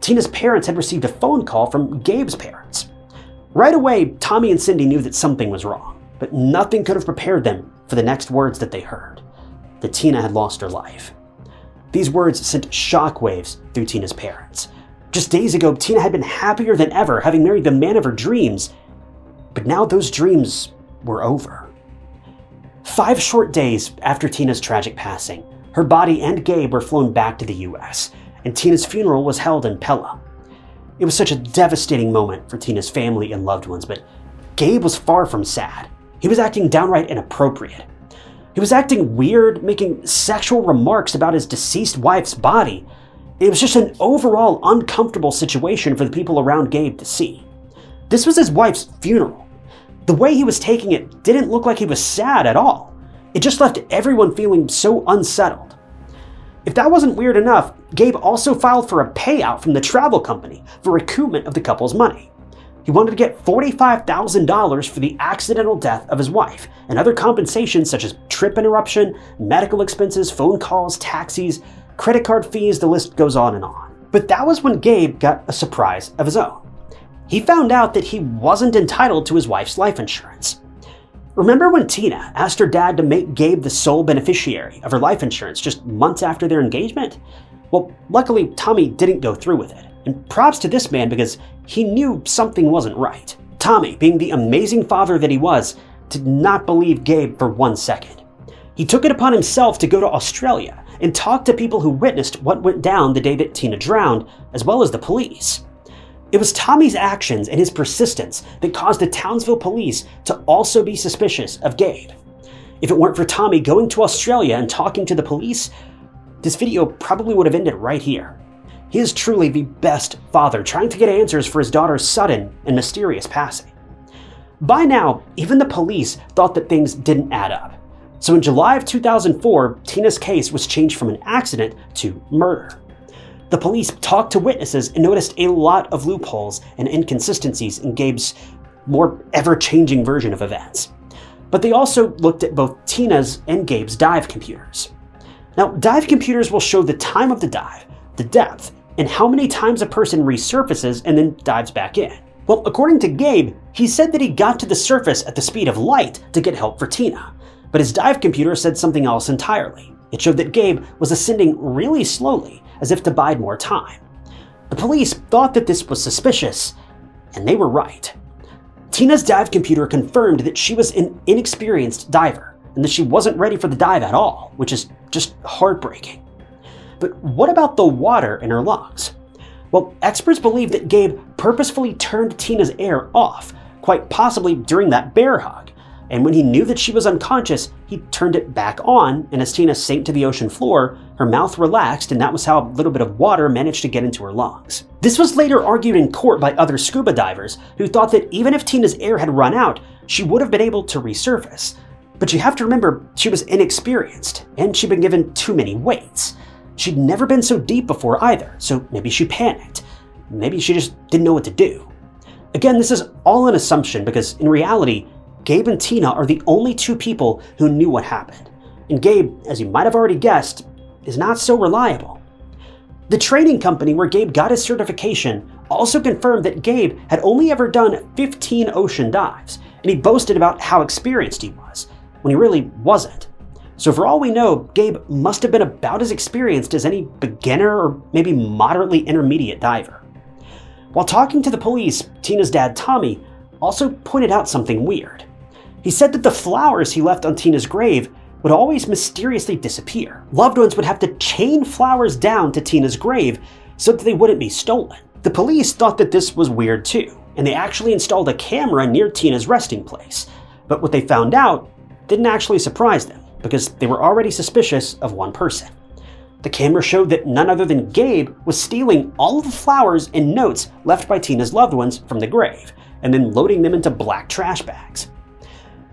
Tina's parents had received a phone call from Gabe's parents. Right away, Tommy and Cindy knew that something was wrong, but nothing could have prepared them for the next words that they heard: that Tina had lost her life. These words sent shockwaves through Tina's parents. Just days ago, Tina had been happier than ever, having married the man of her dreams. But now those dreams were over. 5 short days after Tina's tragic passing, her body and Gabe were flown back to the US, and Tina's funeral was held in Pella. It was such a devastating moment for Tina's family and loved ones, but Gabe was far from sad. He was acting downright inappropriate. He was acting weird, making sexual remarks about his deceased wife's body. It was just an overall uncomfortable situation for the people around Gabe to see. This was his wife's funeral. The way he was taking it didn't look like he was sad at all. It just left everyone feeling so unsettled. If that wasn't weird enough, Gabe also filed for a payout from the travel company for recoupment of the couple's money. He wanted to get $45,000 for the accidental death of his wife and other compensations such as trip interruption, medical expenses, phone calls, taxis, credit card fees, the list goes on and on. But that was when Gabe got a surprise of his own. He found out that he wasn't entitled to his wife's life insurance. Remember when Tina asked her dad to make Gabe the sole beneficiary of her life insurance just months after their engagement? Well, luckily Tommy didn't go through with it. And props to this man because he knew something wasn't right. Tommy, being the amazing father that he was, did not believe Gabe for 1 second. He took it upon himself to go to Australia and talk to people who witnessed what went down the day that Tina drowned, as well as the police. It was Tommy's actions and his persistence that caused the Townsville police to also be suspicious of Gabe. If it weren't for Tommy going to Australia and talking to the police, this video probably would have ended right here. He is truly the best father trying to get answers for his daughter's sudden and mysterious passing. By now, even the police thought that things didn't add up. So in July of 2004, Tina's case was changed from an accident to murder. The police talked to witnesses and noticed a lot of loopholes and inconsistencies in Gabe's more ever-changing version of events. But they also looked at both Tina's and Gabe's dive computers. Now, dive computers will show the time of the dive, the depth, and how many times a person resurfaces and then dives back in. Well, according to Gabe, he said that he got to the surface at the speed of light to get help for Tina, but his dive computer said something else entirely. It showed that Gabe was ascending really slowly, as if to bide more time. The police thought that this was suspicious, and they were right. Tina's dive computer confirmed that she was an inexperienced diver, and that she wasn't ready for the dive at all, which is just heartbreaking. But what about the water in her lungs? Well, experts believe that Gabe purposefully turned Tina's air off, quite possibly during that bear hug. And when he knew that she was unconscious, he turned it back on, and as Tina sank to the ocean floor, her mouth relaxed, and that was how a little bit of water managed to get into her lungs. This was later argued in court by other scuba divers, who thought that even if Tina's air had run out, she would have been able to resurface. But you have to remember, she was inexperienced, and she'd been given too many weights. She'd never been so deep before either, so maybe she panicked. Maybe she just didn't know what to do. Again, this is all an assumption because in reality, Gabe and Tina are the only 2 people who knew what happened. And Gabe, as you might have already guessed, is not so reliable. The training company where Gabe got his certification also confirmed that Gabe had only ever done 15 ocean dives, and he boasted about how experienced he was, when he really wasn't. So for all we know, Gabe must have been about as experienced as any beginner or maybe moderately intermediate diver. While talking to the police, Tina's dad, Tommy, also pointed out something weird. He said that the flowers he left on Tina's grave would always mysteriously disappear. Loved ones would have to chain flowers down to Tina's grave so that they wouldn't be stolen. The police thought that this was weird too, and they actually installed a camera near Tina's resting place. But what they found out didn't actually surprise them, because they were already suspicious of one person. The camera showed that none other than Gabe was stealing all of the flowers and notes left by Tina's loved ones from the grave, and then loading them into black trash bags.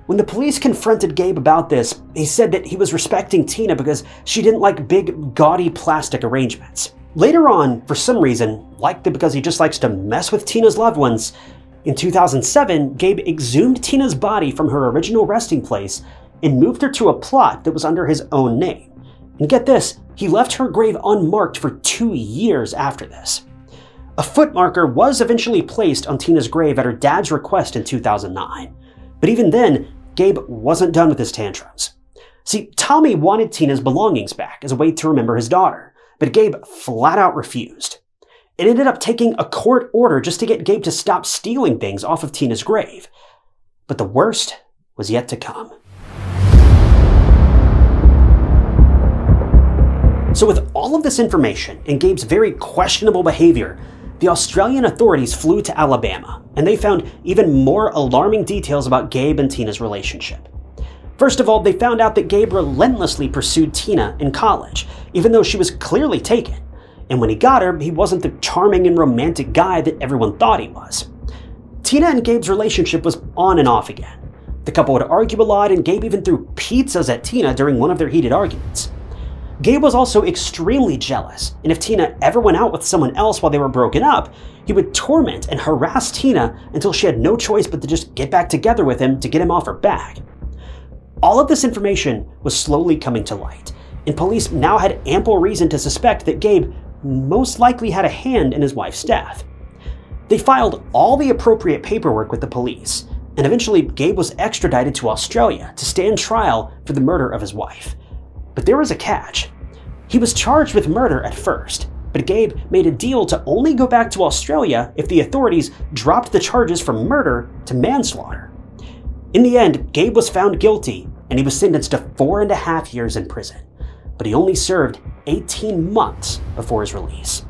When the police confronted Gabe about this, he said that he was respecting Tina because she didn't like big, gaudy plastic arrangements. Later on, for some reason, likely because he just likes to mess with Tina's loved ones, in 2007, Gabe exhumed Tina's body from her original resting place and moved her to a plot that was under his own name. And get this, he left her grave unmarked for 2 years after this. A foot marker was eventually placed on Tina's grave at her dad's request in 2009. But even then, Gabe wasn't done with his tantrums. See, Tommy wanted Tina's belongings back as a way to remember his daughter, but Gabe flat out refused. It ended up taking a court order just to get Gabe to stop stealing things off of Tina's grave. But the worst was yet to come. So with all of this information and Gabe's very questionable behavior, the Australian authorities flew to Alabama, and they found even more alarming details about Gabe and Tina's relationship. First of all, they found out that Gabe relentlessly pursued Tina in college, even though she was clearly taken. And when he got her, he wasn't the charming and romantic guy that everyone thought he was. Tina and Gabe's relationship was on and off again. The couple would argue a lot, and Gabe even threw pizzas at Tina during one of their heated arguments. Gabe was also extremely jealous, and if Tina ever went out with someone else while they were broken up, he would torment and harass Tina until she had no choice but to just get back together with him to get him off her back. All of this information was slowly coming to light, and police now had ample reason to suspect that Gabe most likely had a hand in his wife's death. They filed all the appropriate paperwork with the police, and eventually Gabe was extradited to Australia to stand trial for the murder of his wife. But there was a catch. He was charged with murder at first, but Gabe made a deal to only go back to Australia if the authorities dropped the charges from murder to manslaughter. In the end, Gabe was found guilty, and he was sentenced to 4.5 years in prison, but he only served 18 months before his release.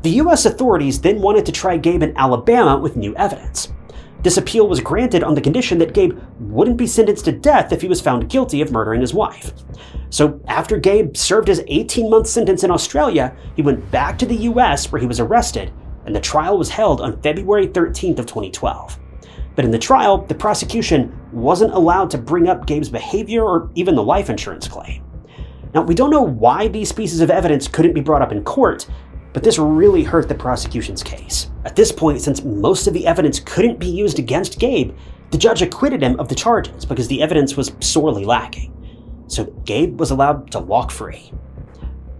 The US authorities then wanted to try Gabe in Alabama with new evidence. This appeal was granted on the condition that Gabe wouldn't be sentenced to death if he was found guilty of murdering his wife. So after Gabe served his 18-month sentence in Australia, he went back to the US where he was arrested, and the trial was held on February 13th of 2012. But in the trial, the prosecution wasn't allowed to bring up Gabe's behavior or even the life insurance claim. Now, we don't know why these pieces of evidence couldn't be brought up in court, but this really hurt the prosecution's case. At this point, since most of the evidence couldn't be used against Gabe, the judge acquitted him of the charges because the evidence was sorely lacking. So Gabe was allowed to walk free.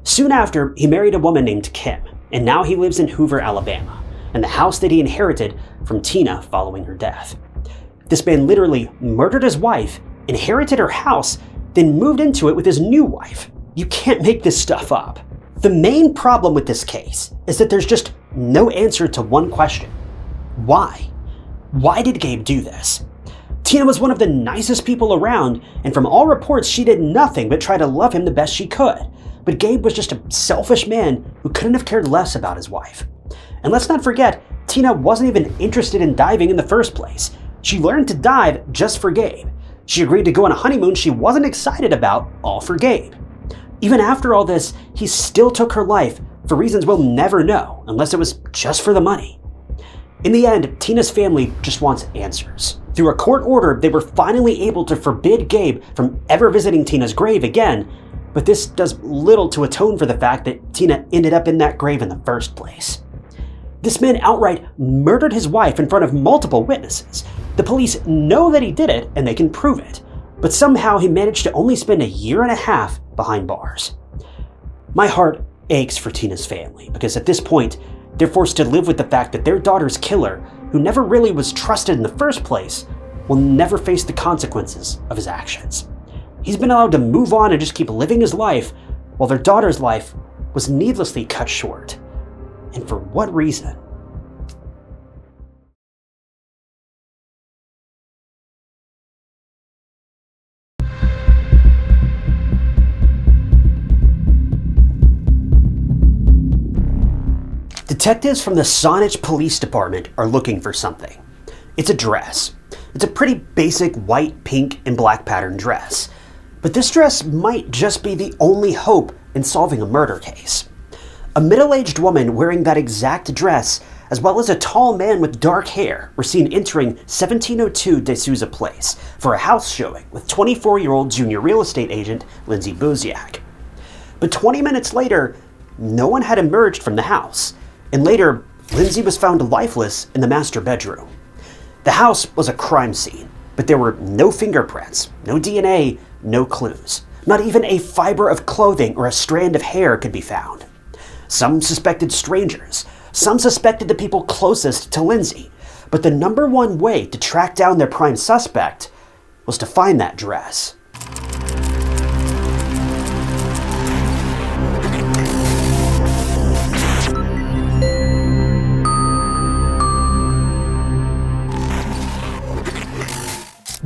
Soon after, he married a woman named Kim, and now he lives in Hoover, Alabama, in the house that he inherited from Tina following her death. This man literally murdered his wife, inherited her house, then moved into it with his new wife. You can't make this stuff up. The main problem with this case is that there's just no answer to one question. Why? Why did Gabe do this? Tina was one of the nicest people around, and from all reports, she did nothing but try to love him the best she could. But Gabe was just a selfish man who couldn't have cared less about his wife. And let's not forget, Tina wasn't even interested in diving in the first place. She learned to dive just for Gabe. She agreed to go on a honeymoon she wasn't excited about, all for Gabe. Even after all this, he still took her life for reasons we'll never know, unless it was just for the money. In the end, Tina's family just wants answers. Through a court order, they were finally able to forbid Gabe from ever visiting Tina's grave again, but this does little to atone for the fact that Tina ended up in that grave in the first place. This man outright murdered his wife in front of multiple witnesses. The police know that he did it, and they can prove it. But somehow he managed to only spend 1.5 years behind bars. My heart aches for Tina's family, because at this point, they're forced to live with the fact that their daughter's killer, who never really was trusted in the first place, will never face the consequences of his actions. He's been allowed to move on and just keep living his life, while their daughter's life was needlessly cut short. And for what reason? Detectives from the Saanich Police Department are looking for something. It's a dress. It's a pretty basic white, pink, and black pattern dress. But this dress might just be the only hope in solving a murder case. A middle-aged woman wearing that exact dress, as well as a tall man with dark hair, were seen entering 1702 De Souza Place for a house showing with 24-year-old junior real estate agent Lindsay Buziak. But 20 minutes later, no one had emerged from the house, and later, Lindsay was found lifeless in the master bedroom. The house was a crime scene, but there were no fingerprints, no DNA, no clues. Not even a fiber of clothing or a strand of hair could be found. Some suspected strangers. Some suspected the people closest to Lindsay. But the number one way to track down their prime suspect was to find that dress.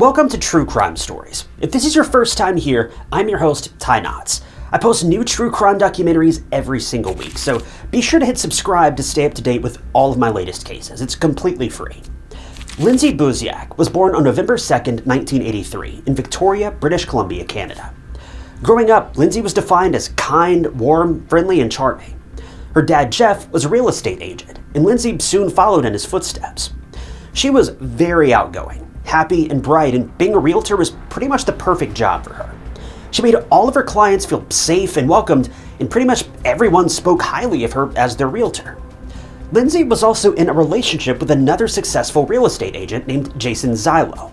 Welcome to True Crime Stories. If this is your first time here, I'm your host, Ty Knotts. I post new true crime documentaries every single week, so be sure to hit subscribe to stay up to date with all of my latest cases. It's completely free. Lindsay Buziak was born on November 2nd, 1983, in Victoria, British Columbia, Canada. Growing up, Lindsay was defined as kind, warm, friendly, and charming. Her dad, Jeff, was a real estate agent, and Lindsay soon followed in his footsteps. She was very outgoing, happy, and bright, and being a realtor was pretty much the perfect job for her. She made all of her clients feel safe and welcomed, and pretty much everyone spoke highly of her as their realtor. Lindsay was also in a relationship with another successful real estate agent named Jason Zylo.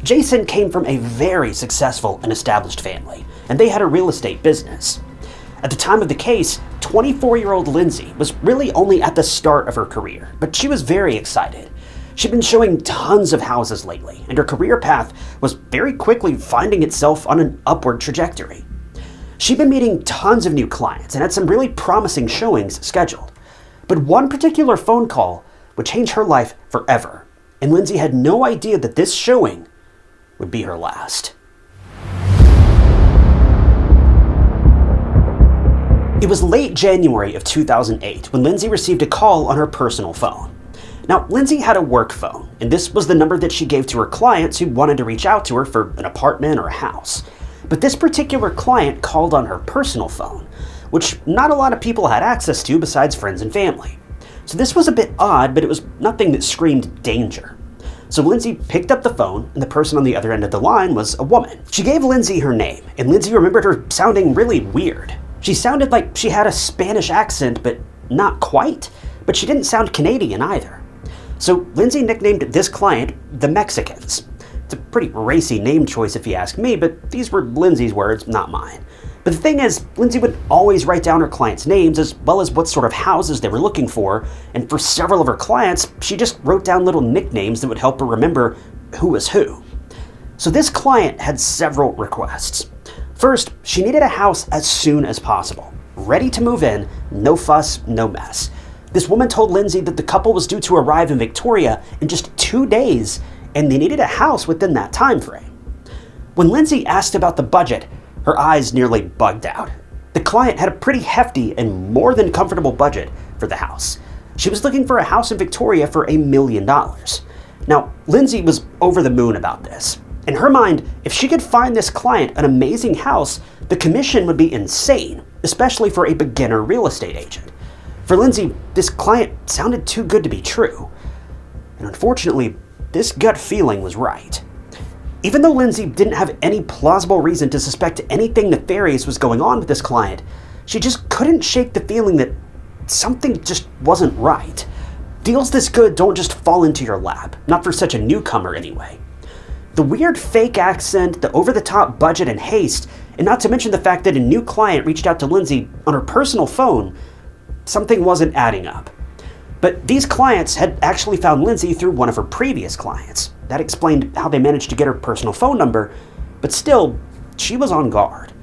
Jason came from a very successful and established family, and they had a real estate business. At the time of the case, 24-year-old Lindsay was really only at the start of her career, but she was very excited. She'd been showing tons of houses lately, and her career path was very quickly finding itself on an upward trajectory. She'd been meeting tons of new clients and had some really promising showings scheduled. But one particular phone call would change her life forever, and Lindsay had no idea that this showing would be her last. It was late January of 2008 when Lindsay received a call on her personal phone. Now, Lindsay had a work phone, and this was the number that she gave to her clients who wanted to reach out to her for an apartment or a house. But this particular client called on her personal phone, which not a lot of people had access to besides friends and family. So this was a bit odd, but it was nothing that screamed danger. So Lindsay picked up the phone, and the person on the other end of the line was a woman. She gave Lindsay her name, and Lindsay remembered her sounding really weird. She sounded like she had a Spanish accent, but not quite, but she didn't sound Canadian either. So Lindsay nicknamed this client the Mexicans. It's a pretty racy name choice if you ask me, but these were Lindsay's words, not mine. But the thing is, Lindsay would always write down her clients' names as well as what sort of houses they were looking for, and for several of her clients, she just wrote down little nicknames that would help her remember who was who. So this client had several requests. First, she needed a house as soon as possible. Ready to move in, no fuss, no mess. This woman told Lindsay that the couple was due to arrive in Victoria in just 2 days, and they needed a house within that time frame. When Lindsay asked about the budget, her eyes nearly bugged out. The client had a pretty hefty and more than comfortable budget for the house. She was looking for a house in Victoria for $1 million. Now, Lindsay was over the moon about this. In her mind, if she could find this client an amazing house, the commission would be insane, especially for a beginner real estate agent. For Lindsay, this client sounded too good to be true. And unfortunately, this gut feeling was right. Even though Lindsay didn't have any plausible reason to suspect anything nefarious was going on with this client, she just couldn't shake the feeling that something just wasn't right. Deals this good don't just fall into your lap, not for such a newcomer anyway. The weird fake accent, the over-the-top budget and haste, and not to mention the fact that a new client reached out to Lindsay on her personal phone, something wasn't adding up. But these clients had actually found Lindsay through one of her previous clients. That explained how they managed to get her personal phone number, but still, she was on guard.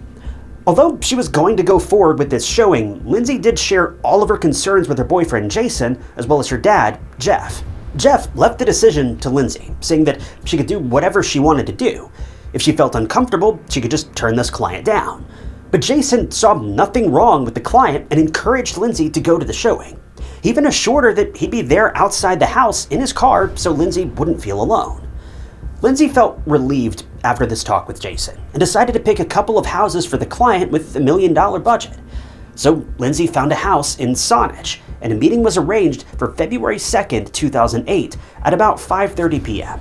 Although she was going to go forward with this showing, Lindsay did share all of her concerns with her boyfriend Jason, as well as her dad, Jeff. Jeff left the decision to Lindsay, saying that she could do whatever she wanted to do. If she felt uncomfortable, she could just turn this client down. But Jason saw nothing wrong with the client and encouraged Lindsay to go to the showing. He even assured her that he'd be there outside the house in his car so Lindsay wouldn't feel alone. Lindsay felt relieved after this talk with Jason and decided to pick a couple of houses for the client with $1 million budget. So Lindsay found a house in Saanich, and a meeting was arranged for February 2nd, 2008 at about 5:30 p.m.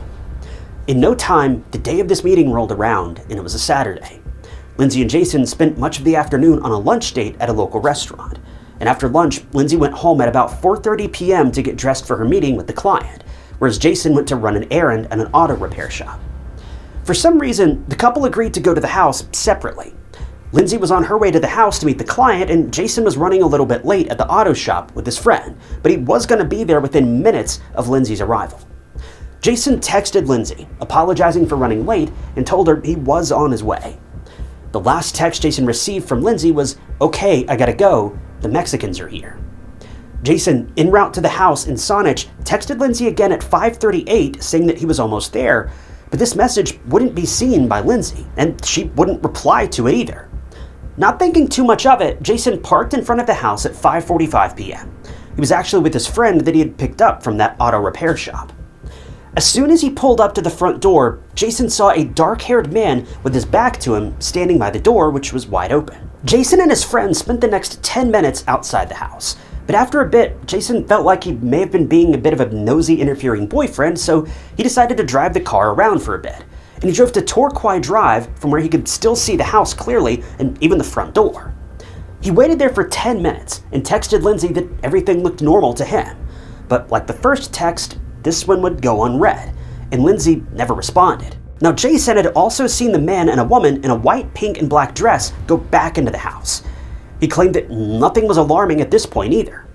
In no time, the day of this meeting rolled around, and it was a Saturday. Lindsay and Jason spent much of the afternoon on a lunch date at a local restaurant. And after lunch, Lindsay went home at about 4:30 p.m. to get dressed for her meeting with the client, whereas Jason went to run an errand at an auto repair shop. For some reason, the couple agreed to go to the house separately. Lindsay was on her way to the house to meet the client, and Jason was running a little bit late at the auto shop with his friend, but he was going to be there within minutes of Lindsay's arrival. Jason texted Lindsay, apologizing for running late, and told her he was on his way. The last text Jason received from Lindsay was, "Okay, I gotta go, the Mexicans are here." Jason, en route to the house in Saanich, texted Lindsay again at 5:38 saying that he was almost there, But this message wouldn't be seen by Lindsay, and she wouldn't reply to it either. Not thinking too much of it, Jason parked in front of the house at 5:45 p.m. He was actually with his friend that he had picked up from that auto repair shop. As soon as he pulled up to the front door, Jason saw a dark-haired man with his back to him standing by the door, which was wide open. Jason and his friend spent the next 10 minutes outside the house, but after a bit, Jason felt like he may have been being a bit of a nosy, interfering boyfriend, so he decided to drive the car around for a bit. And he drove to Torquay Drive, from where he could still see the house clearly and even the front door. He waited there for 10 minutes and texted Lindsay that everything looked normal to him. But like the first text, this one would go unread, and Lindsay never responded. Now, Jason had also seen the man and a woman in a white, pink, and black dress go back into the house. He claimed that nothing was alarming at this point either.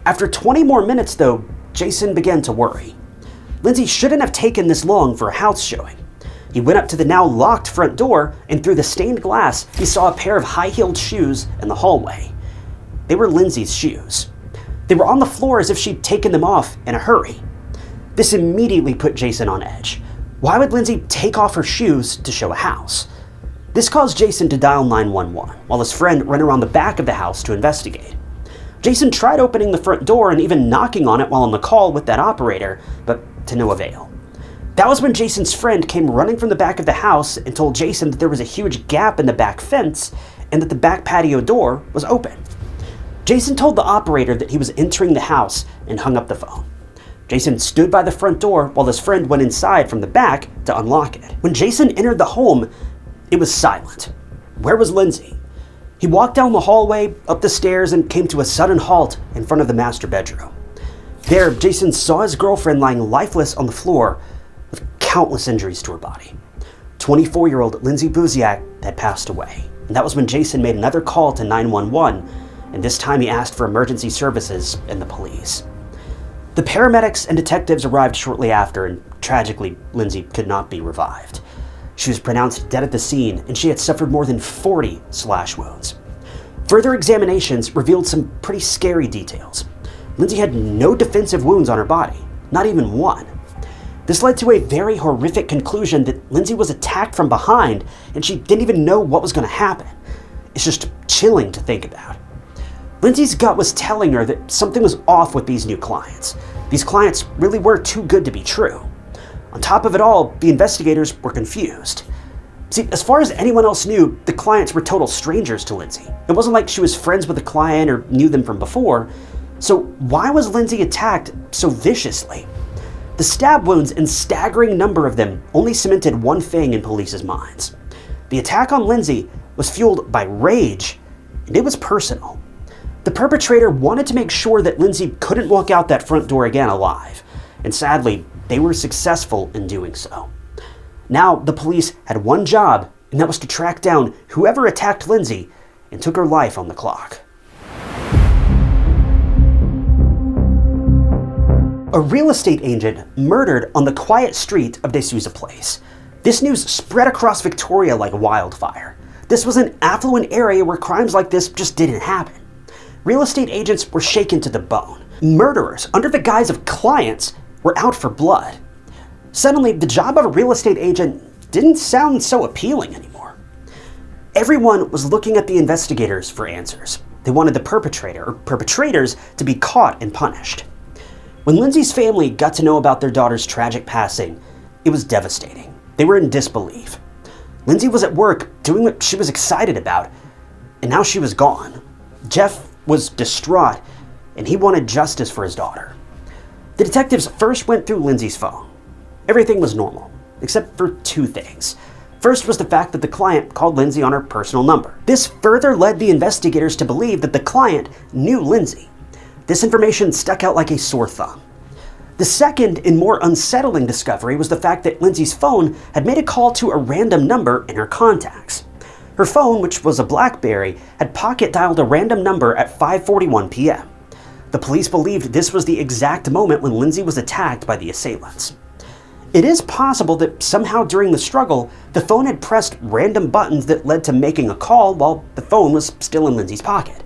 After 20 more minutes, though, Jason began to worry. Lindsay shouldn't have taken this long for a house showing. He went up to the now locked front door, and through the stained glass, he saw a pair of high-heeled shoes in the hallway. They were Lindsay's shoes. They were on the floor as if she'd taken them off in a hurry. This immediately put Jason on edge. Why would Lindsay take off her shoes to show a house? This caused Jason to dial 911, while his friend ran around the back of the house to investigate. Jason tried opening the front door and even knocking on it while on the call with that operator, but to no avail. That was when Jason's friend came running from the back of the house and told Jason that there was a huge gap in the back fence and that the back patio door was open. Jason told the operator that he was entering the house and hung up the phone. Jason stood by the front door while his friend went inside from the back to unlock it. When Jason entered the home, it was silent. Where was Lindsay? He walked down the hallway, up the stairs, and came to a sudden halt in front of the master bedroom. There, Jason saw his girlfriend lying lifeless on the floor with countless injuries to her body. 24-year-old Lindsay Buziak had passed away, and that was when Jason made another call to 911, and this time he asked for emergency services and the police. The paramedics and detectives arrived shortly after, and tragically, Lindsay could not be revived. She was pronounced dead at the scene, and she had suffered more than 40 slash wounds. Further examinations revealed some pretty scary details. Lindsay had no defensive wounds on her body, not even one. This led to a very horrific conclusion that Lindsay was attacked from behind, and she didn't even know what was going to happen. It's just chilling to think about. Lindsay's gut was telling her that something was off with these new clients. These clients really were too good to be true. On top of it all, the investigators were confused. See, as far as anyone else knew, the clients were total strangers to Lindsay. It wasn't like she was friends with the client or knew them from before. So why was Lindsay attacked so viciously? The stab wounds, and staggering number of them, only cemented one thing in police's minds. The attack on Lindsay was fueled by rage, and it was personal. The perpetrator wanted to make sure that Lindsay couldn't walk out that front door again alive, and sadly, they were successful in doing so. Now, the police had one job, and that was to track down whoever attacked Lindsay and took her life on the clock. A real estate agent murdered on the quiet street of De Souza Place. This news spread across Victoria like wildfire. This was an affluent area where crimes like this just didn't happen. Real estate agents were shaken to the bone. Murderers, under the guise of clients, were out for blood. Suddenly, the job of a real estate agent didn't sound so appealing anymore. Everyone was looking at the investigators for answers. They wanted the perpetrator, or perpetrators, to be caught and punished. When Lindsay's family got to know about their daughter's tragic passing, it was devastating. They were in disbelief. Lindsay was at work doing what she was excited about, and now she was gone. Jeff was distraught, and he wanted justice for his daughter. The detectives first went through Lindsay's phone. Everything was normal, except for two things. First was the fact that the client called Lindsay on her personal number. This further led the investigators to believe that the client knew Lindsay. This information stuck out like a sore thumb. The second and more unsettling discovery was the fact that Lindsay's phone had made a call to a random number in her contacts. Her phone, which was a BlackBerry, had pocket dialed a random number at 5:41 p.m. The police believed this was the exact moment when Lindsay was attacked by the assailants. It is possible that somehow during the struggle, the phone had pressed random buttons that led to making a call while the phone was still in Lindsay's pocket.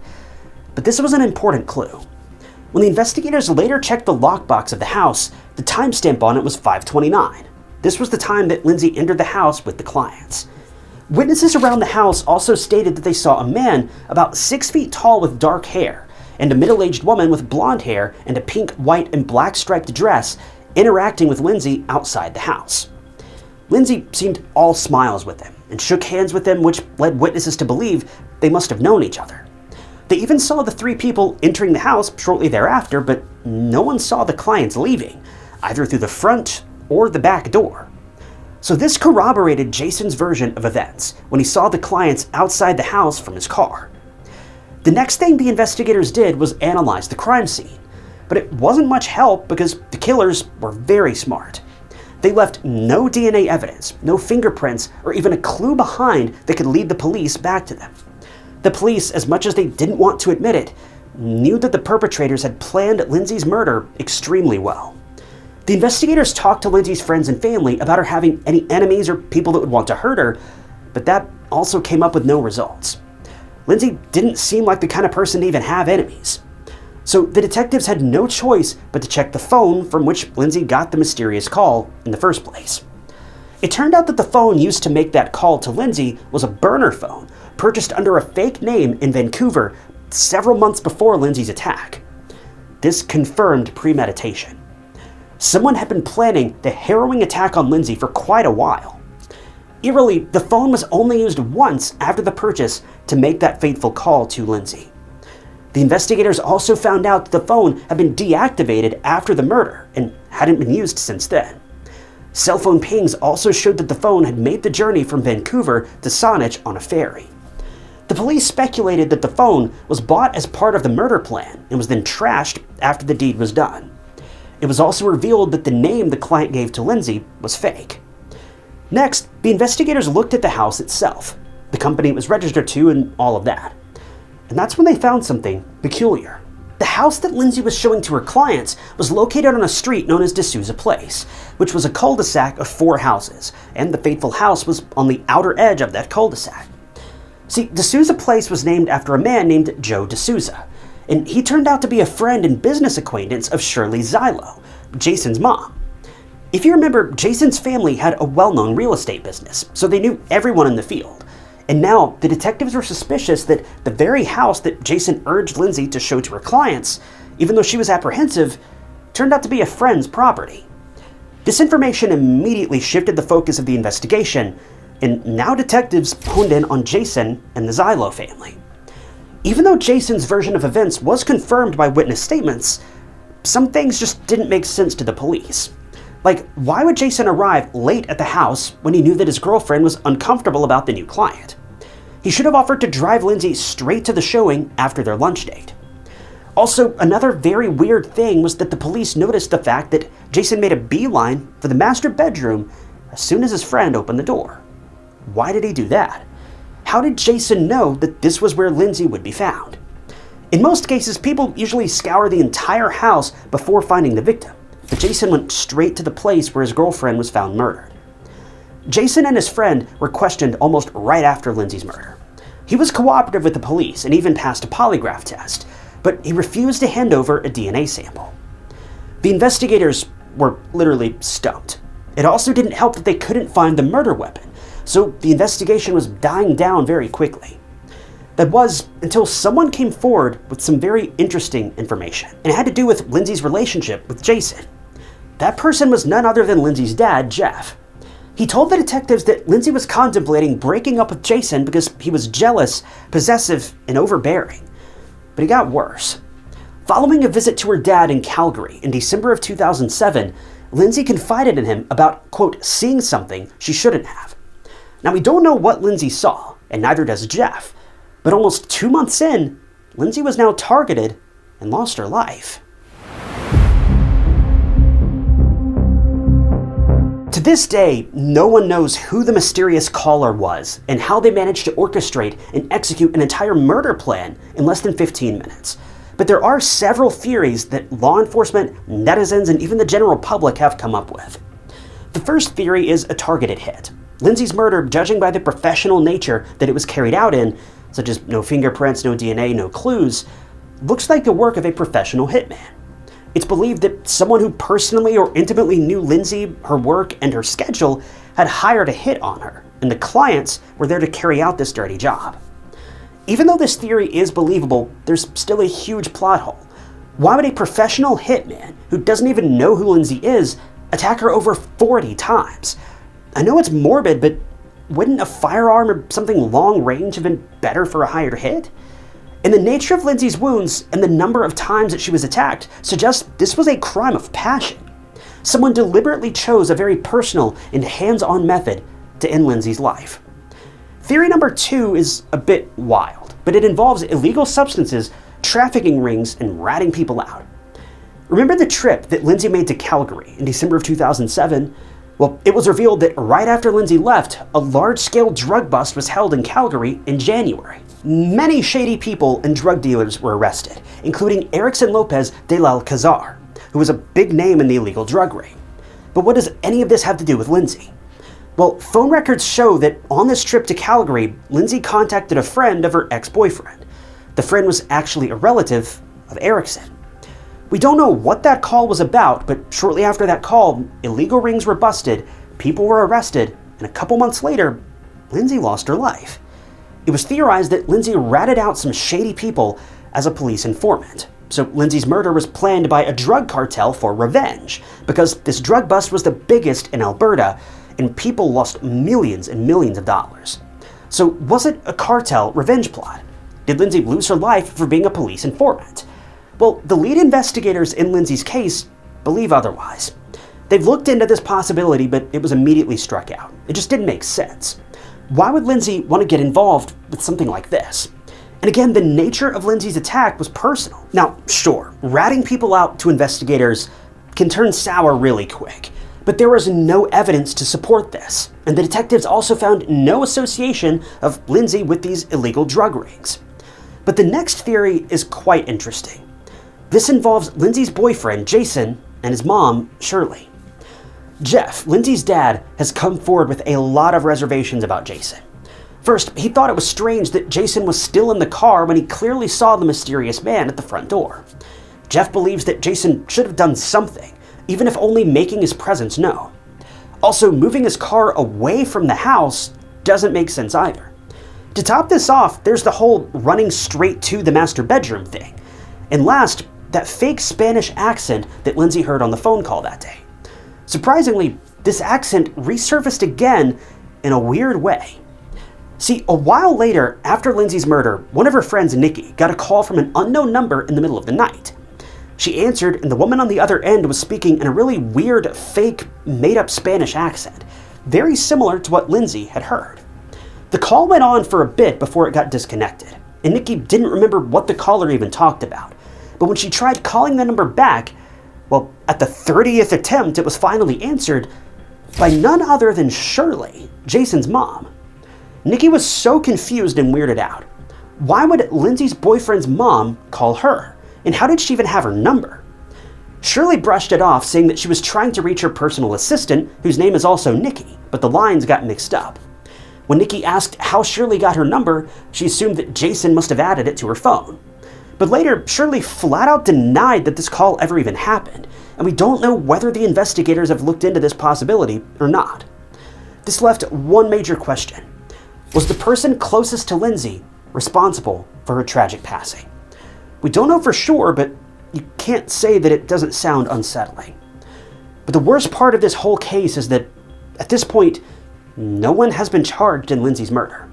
But this was an important clue. When the investigators later checked the lockbox of the house, the timestamp on it was 5:29. This was the time that Lindsay entered the house with the clients. Witnesses around the house also stated that they saw a man about 6 feet tall with dark hair and a middle-aged woman with blonde hair and a pink, white, and black striped dress interacting with Lindsay outside the house. Lindsay seemed all smiles with them and shook hands with them, which led witnesses to believe they must have known each other. They even saw the three people entering the house shortly thereafter, but no one saw the clients leaving, either through the front or the back door. So this corroborated Jason's version of events when he saw the clients outside the house from his car. The next thing the investigators did was analyze the crime scene, but it wasn't much help because the killers were very smart. They left no DNA evidence, no fingerprints, or even a clue behind that could lead the police back to them. The police, as much as they didn't want to admit it, knew that the perpetrators had planned Lindsay's murder extremely well. The investigators talked to Lindsay's friends and family about her having any enemies or people that would want to hurt her, but that also came up with no results. Lindsay didn't seem like the kind of person to even have enemies. So the detectives had no choice but to check the phone from which Lindsay got the mysterious call in the first place. It turned out that the phone used to make that call to Lindsay was a burner phone purchased under a fake name in Vancouver several months before Lindsay's attack. This confirmed premeditation. Someone had been planning the harrowing attack on Lindsay for quite a while. Eerily, the phone was only used once after the purchase to make that fateful call to Lindsay. The investigators also found out that the phone had been deactivated after the murder and hadn't been used since then. Cell phone pings also showed that the phone had made the journey from Vancouver to Saanich on a ferry. The police speculated that the phone was bought as part of the murder plan and was then trashed after the deed was done. It was also revealed that the name the client gave to Lindsay was fake. Next, the investigators looked at the house itself, the company it was registered to, and all of that. And that's when they found something peculiar. The house that Lindsay was showing to her clients was located on a street known as D'Souza Place, which was a cul-de-sac of 4 houses, and the fateful house was on the outer edge of that cul-de-sac. See, D'Souza Place was named after a man named Joe D'Souza, and he turned out to be a friend and business acquaintance of Shirley Zylo, Jason's mom. If you remember, Jason's family had a well-known real estate business, so they knew everyone in the field. And now, the detectives were suspicious that the very house that Jason urged Lindsay to show to her clients, even though she was apprehensive, turned out to be a friend's property. This information immediately shifted the focus of the investigation, and now detectives honed in on Jason and the Zylo family. Even though Jason's version of events was confirmed by witness statements, some things just didn't make sense to the police. Like, why would Jason arrive late at the house when he knew that his girlfriend was uncomfortable about the new client? He should have offered to drive Lindsay straight to the showing after their lunch date. Also, another very weird thing was that the police noticed the fact that Jason made a beeline for the master bedroom as soon as his friend opened the door. Why did he do that? How did Jason know that this was where Lindsay would be found? In most cases, people usually scour the entire house before finding the victim, but Jason went straight to the place where his girlfriend was found murdered. Jason and his friend were questioned almost right after Lindsay's murder. He was cooperative with the police and even passed a polygraph test, but he refused to hand over a DNA sample. The investigators were literally stumped. It also didn't help that they couldn't find the murder weapon, so the investigation was dying down very quickly. That was until someone came forward with some very interesting information, and it had to do with Lindsay's relationship with Jason. That person was none other than Lindsay's dad, Jeff. He told the detectives that Lindsay was contemplating breaking up with Jason because he was jealous, possessive, and overbearing. But it got worse. Following a visit to her dad in Calgary in December of 2007, Lindsay confided in him about, quote, seeing something she shouldn't have. Now, we don't know what Lindsay saw, and neither does Jeff, but almost 2 months in, Lindsay was now targeted and lost her life. To this day, no one knows who the mysterious caller was and how they managed to orchestrate and execute an entire murder plan in less than 15 minutes. But there are several theories that law enforcement, netizens, and even the general public have come up with. The first theory is a targeted hit. Lindsay's murder, judging by the professional nature that it was carried out in, such as no fingerprints, no DNA, no clues, looks like the work of a professional hitman. It's believed that someone who personally or intimately knew Lindsay, her work, and her schedule had hired a hit on her, and the clients were there to carry out this dirty job. Even though this theory is believable, there's still a huge plot hole. Why would a professional hitman who doesn't even know who Lindsay is attack her over 40 times? I know it's morbid, but wouldn't a firearm or something long range have been better for a hired hit? And the nature of Lindsay's wounds and the number of times that she was attacked suggests this was a crime of passion. Someone deliberately chose a very personal and hands-on method to end Lindsay's life. Theory number 2 is a bit wild, but it involves illegal substances, trafficking rings, and ratting people out. Remember the trip that Lindsay made to Calgary in December of 2007? Well, it was revealed that right after Lindsay left, a large-scale drug bust was held in Calgary in January. Many shady people and drug dealers were arrested, including Erickson Lopez de la Alcazar, who was a big name in the illegal drug ring. But what does any of this have to do with Lindsay? Well, phone records show that on this trip to Calgary, Lindsay contacted a friend of her ex-boyfriend. The friend was actually a relative of Erickson. We don't know what that call was about, but shortly after that call, illegal rings were busted, people were arrested, and a couple months later, Lindsay lost her life. It was theorized that Lindsay ratted out some shady people as a police informant. So Lindsay's murder was planned by a drug cartel for revenge, because this drug bust was the biggest in Alberta, and people lost millions and millions of dollars. So was it a cartel revenge plot? Did Lindsay lose her life for being a police informant? Well, the lead investigators in Lindsay's case believe otherwise. They've looked into this possibility, but it was immediately struck out. It just didn't make sense. Why would Lindsay want to get involved with something like this? And again, the nature of Lindsay's attack was personal. Now, sure, ratting people out to investigators can turn sour really quick, but there was no evidence to support this, and the detectives also found no association of Lindsay with these illegal drug rings. But the next theory is quite interesting. This involves Lindsay's boyfriend, Jason, and his mom, Shirley. Jeff, Lindsay's dad, has come forward with a lot of reservations about Jason. First, he thought it was strange that Jason was still in the car when he clearly saw the mysterious man at the front door. Jeff believes that Jason should have done something, even if only making his presence known. Also, moving his car away from the house doesn't make sense either. To top this off, there's the whole running straight to the master bedroom thing. And last, that fake Spanish accent that Lindsay heard on the phone call that day. Surprisingly, this accent resurfaced again in a weird way. See, a while later, after Lindsay's murder, one of her friends, Nikki, got a call from an unknown number in the middle of the night. She answered, and the woman on the other end was speaking in a really weird, fake, made-up Spanish accent, very similar to what Lindsay had heard. The call went on for a bit before it got disconnected, and Nikki didn't remember what the caller even talked about. But when she tried calling the number back, well, at the 30th attempt, it was finally answered by none other than Shirley, Jason's mom. Nikki was so confused and weirded out. Why would Lindsay's boyfriend's mom call her? And how did she even have her number? Shirley brushed it off, saying that she was trying to reach her personal assistant, whose name is also Nikki, but the lines got mixed up. When Nikki asked how Shirley got her number, she assumed that Jason must have added it to her phone. But later, Shirley flat out denied that this call ever even happened, and we don't know whether the investigators have looked into this possibility or not. This left one major question. Was the person closest to Lindsay responsible for her tragic passing? We don't know for sure, but you can't say that it doesn't sound unsettling. But the worst part of this whole case is that, at this point, no one has been charged in Lindsay's murder.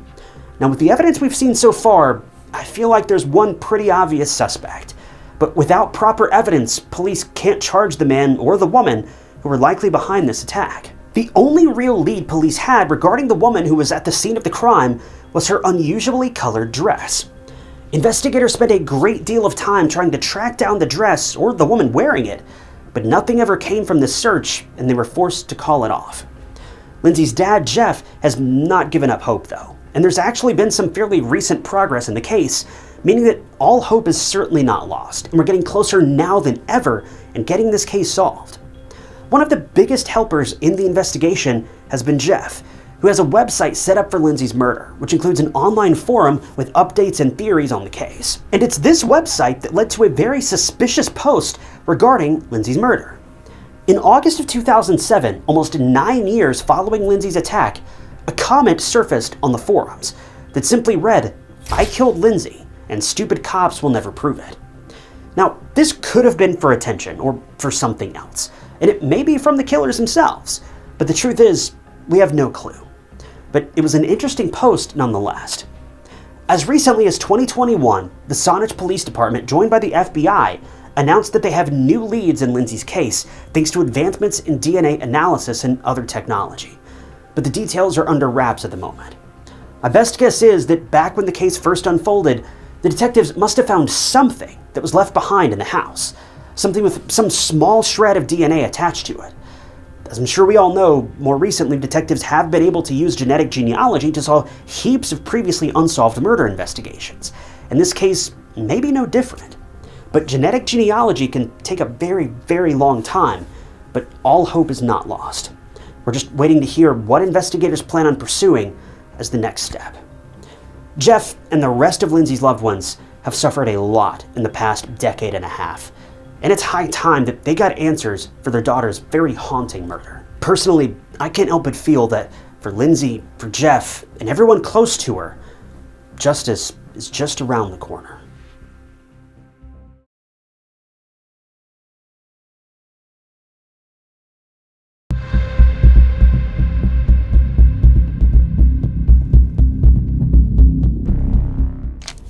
Now, with the evidence we've seen so far, I feel like there's one pretty obvious suspect. But without proper evidence, police can't charge the man or the woman who were likely behind this attack. The only real lead police had regarding the woman who was at the scene of the crime was her unusually colored dress. Investigators spent a great deal of time trying to track down the dress or the woman wearing it, but nothing ever came from this search, and they were forced to call it off. Lindsay's dad, Jeff, has not given up hope, though, and there's actually been some fairly recent progress in the case, meaning that all hope is certainly not lost, and we're getting closer now than ever in getting this case solved. One of the biggest helpers in the investigation has been Jeff, who has a website set up for Lindsay's murder, which includes an online forum with updates and theories on the case. And it's this website that led to a very suspicious post regarding Lindsay's murder. In August of 2007, almost 9 years following Lindsay's attack, a comment surfaced on the forums that simply read, "I killed Lindsay, and stupid cops will never prove it." Now, this could have been for attention or for something else, and it may be from the killers themselves, but the truth is, we have no clue. But it was an interesting post nonetheless. As recently as 2021, the Saanich Police Department, joined by the FBI, announced that they have new leads in Lindsay's case thanks to advancements in DNA analysis and other technology. But the details are under wraps at the moment. My best guess is that back when the case first unfolded, the detectives must have found something that was left behind in the house, something with some small shred of DNA attached to it. As I'm sure we all know, more recently detectives have been able to use genetic genealogy to solve heaps of previously unsolved murder investigations, and this case may be no different. But genetic genealogy can take a very, very long time, but all hope is not lost. We're just waiting to hear what investigators plan on pursuing as the next step. Jeff and the rest of Lindsay's loved ones have suffered a lot in the past decade and a half, and it's high time that they got answers for their daughter's very haunting murder. Personally, I can't help but feel that for Lindsay, for Jeff, and everyone close to her, justice is just around the corner.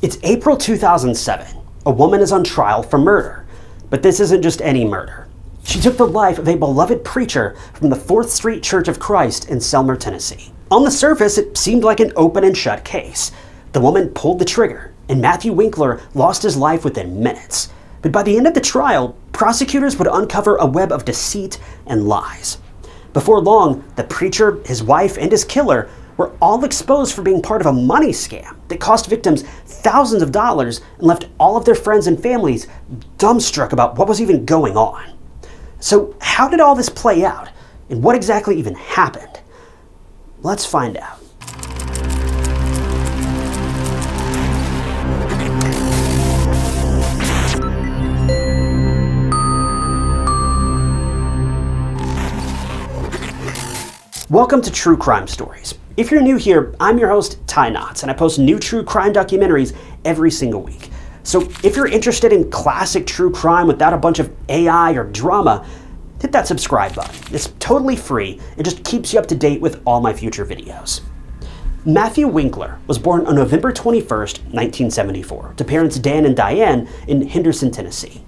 It's April 2007. A woman is on trial for murder. But this isn't just any murder. She took the life of a beloved preacher from the 4th Street Church of Christ in Selmer, Tennessee. On the surface, it seemed like an open and shut case. The woman pulled the trigger, and Matthew Winkler lost his life within minutes. But by the end of the trial, prosecutors would uncover a web of deceit and lies. Before long, the preacher, his wife, and his killer were all exposed for being part of a money scam that cost victims thousands of dollars and left all of their friends and families dumbstruck about what was even going on. So how did all this play out, and what exactly even happened? Let's find out. Welcome to True Crime Stories. If you're new here, I'm your host, Ty Knotts, and I post new true crime documentaries every single week. So if you're interested in classic true crime without a bunch of AI or drama, hit that subscribe button. It's totally free. It just keeps you up to date with all my future videos. Matthew Winkler was born on November 21st, 1974, to parents Dan and Diane in Henderson, Tennessee.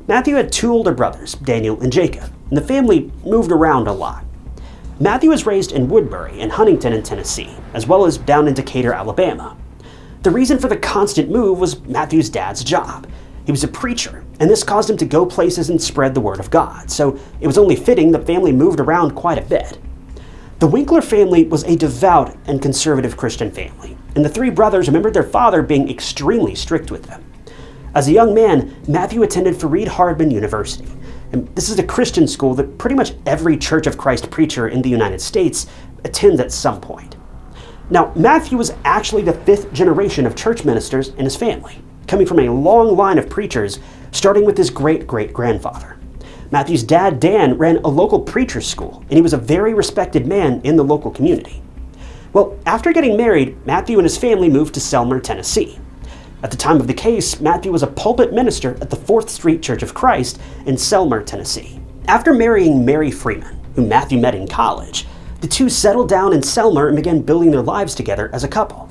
Matthew had 2 older brothers, Daniel and Jacob, and the family moved around a lot. Matthew was raised in Woodbury and Huntington in Tennessee, as well as down in Decatur, Alabama. The reason for the constant move was Matthew's dad's job. He was a preacher, and this caused him to go places and spread the word of God, so it was only fitting the family moved around quite a bit. The Winkler family was a devout and conservative Christian family, and the 3 brothers remembered their father being extremely strict with them. As a young man, Matthew attended Fareed Hardman University, and this is a Christian school that pretty much every Church of Christ preacher in the United States attends at some point. Now, Matthew was actually the 5th generation of church ministers in his family, coming from a long line of preachers, starting with his great-great-grandfather. Matthew's dad, Dan, ran a local preacher's school, and he was a very respected man in the local community. Well, after getting married, Matthew and his family moved to Selmer, Tennessee. At the time of the case, Matthew was a pulpit minister at the 4th Street Church of Christ in Selmer, Tennessee. After marrying Mary Freeman, whom Matthew met in college, the two settled down in Selmer and began building their lives together as a couple.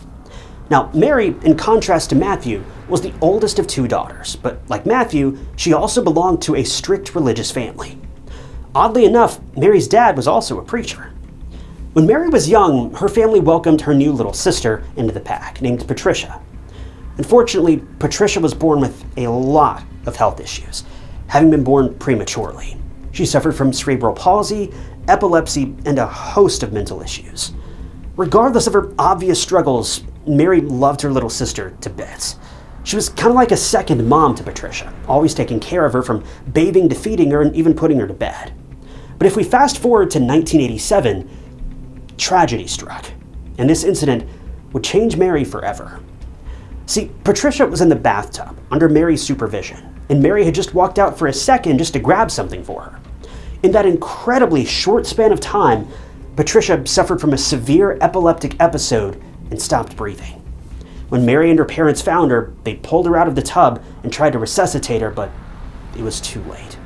Now, Mary, in contrast to Matthew, was the oldest of 2 daughters, but like Matthew, she also belonged to a strict religious family. Oddly enough, Mary's dad was also a preacher. When Mary was young, her family welcomed her new little sister into the pack, named Patricia. Unfortunately, Patricia was born with a lot of health issues, having been born prematurely. She suffered from cerebral palsy, epilepsy, and a host of mental issues. Regardless of her obvious struggles, Mary loved her little sister to bits. She was kind of like a second mom to Patricia, always taking care of her from bathing to feeding her and even putting her to bed. But if we fast forward to 1987, tragedy struck, and this incident would change Mary forever. See, Patricia was in the bathtub under Mary's supervision, and Mary had just walked out for a second just to grab something for her. In that incredibly short span of time, Patricia suffered from a severe epileptic episode and stopped breathing. When Mary and her parents found her, they pulled her out of the tub and tried to resuscitate her, but it was too late.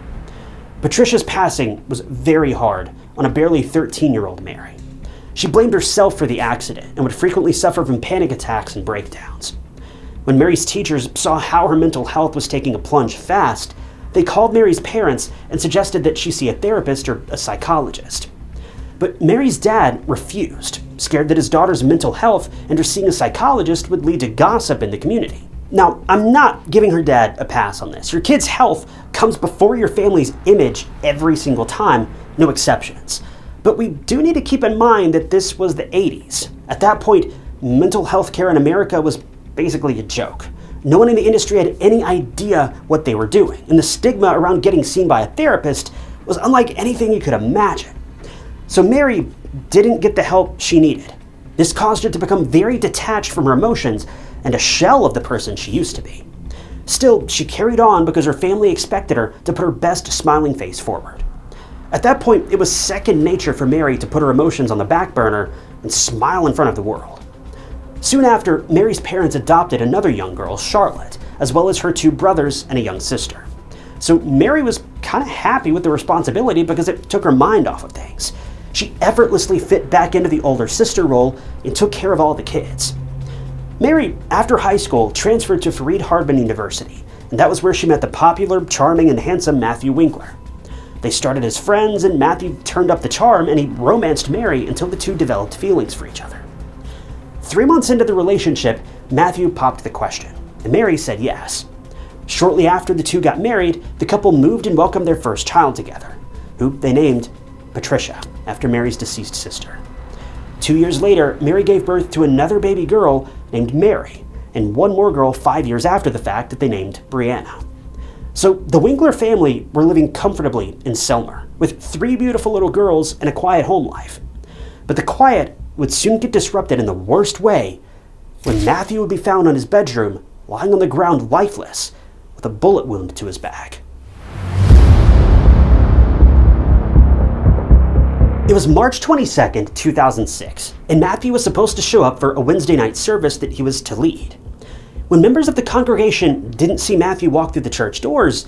Patricia's passing was very hard on a barely 13-year-old Mary. She blamed herself for the accident and would frequently suffer from panic attacks and breakdowns. When Mary's teachers saw how her mental health was taking a plunge fast, they called Mary's parents and suggested that she see a therapist or a psychologist. But Mary's dad refused, scared that his daughter's mental health and her seeing a psychologist would lead to gossip in the community. Now, I'm not giving her dad a pass on this. Your kid's health comes before your family's image every single time, no exceptions. But we do need to keep in mind that this was the 80s. At that point, mental health care in America was basically a joke. No one in the industry had any idea what they were doing, and the stigma around getting seen by a therapist was unlike anything you could imagine. So Mary didn't get the help she needed. This caused her to become very detached from her emotions and a shell of the person she used to be. Still, she carried on because her family expected her to put her best smiling face forward. At that point, it was second nature for Mary to put her emotions on the back burner and smile in front of the world. Soon after, Mary's parents adopted another young girl, Charlotte, as well as her two brothers and a young sister. So Mary was kind of happy with the responsibility because it took her mind off of things. She effortlessly fit back into the older sister role and took care of all the kids. Mary, after high school, transferred to Fareed-Hardman University, and that was where she met the popular, charming, and handsome Matthew Winkler. They started as friends, and Matthew turned up the charm, and he romanced Mary until the two developed feelings for each other. 3 months into the relationship, Matthew popped the question, and Mary said yes. Shortly after the two got married, the couple moved and welcomed their first child together, who they named Patricia, after Mary's deceased sister. 2 years later, Mary gave birth to another baby girl named Mary, and one more girl 5 years after the fact that they named Brianna. So the Winkler family were living comfortably in Selmer, with 3 beautiful little girls and a quiet home life. But the quiet would soon get disrupted in the worst way when Matthew would be found in his bedroom, lying on the ground lifeless, with a bullet wound to his back. It was March 22nd, 2006, and Matthew was supposed to show up for a Wednesday night service that he was to lead. When members of the congregation didn't see Matthew walk through the church doors,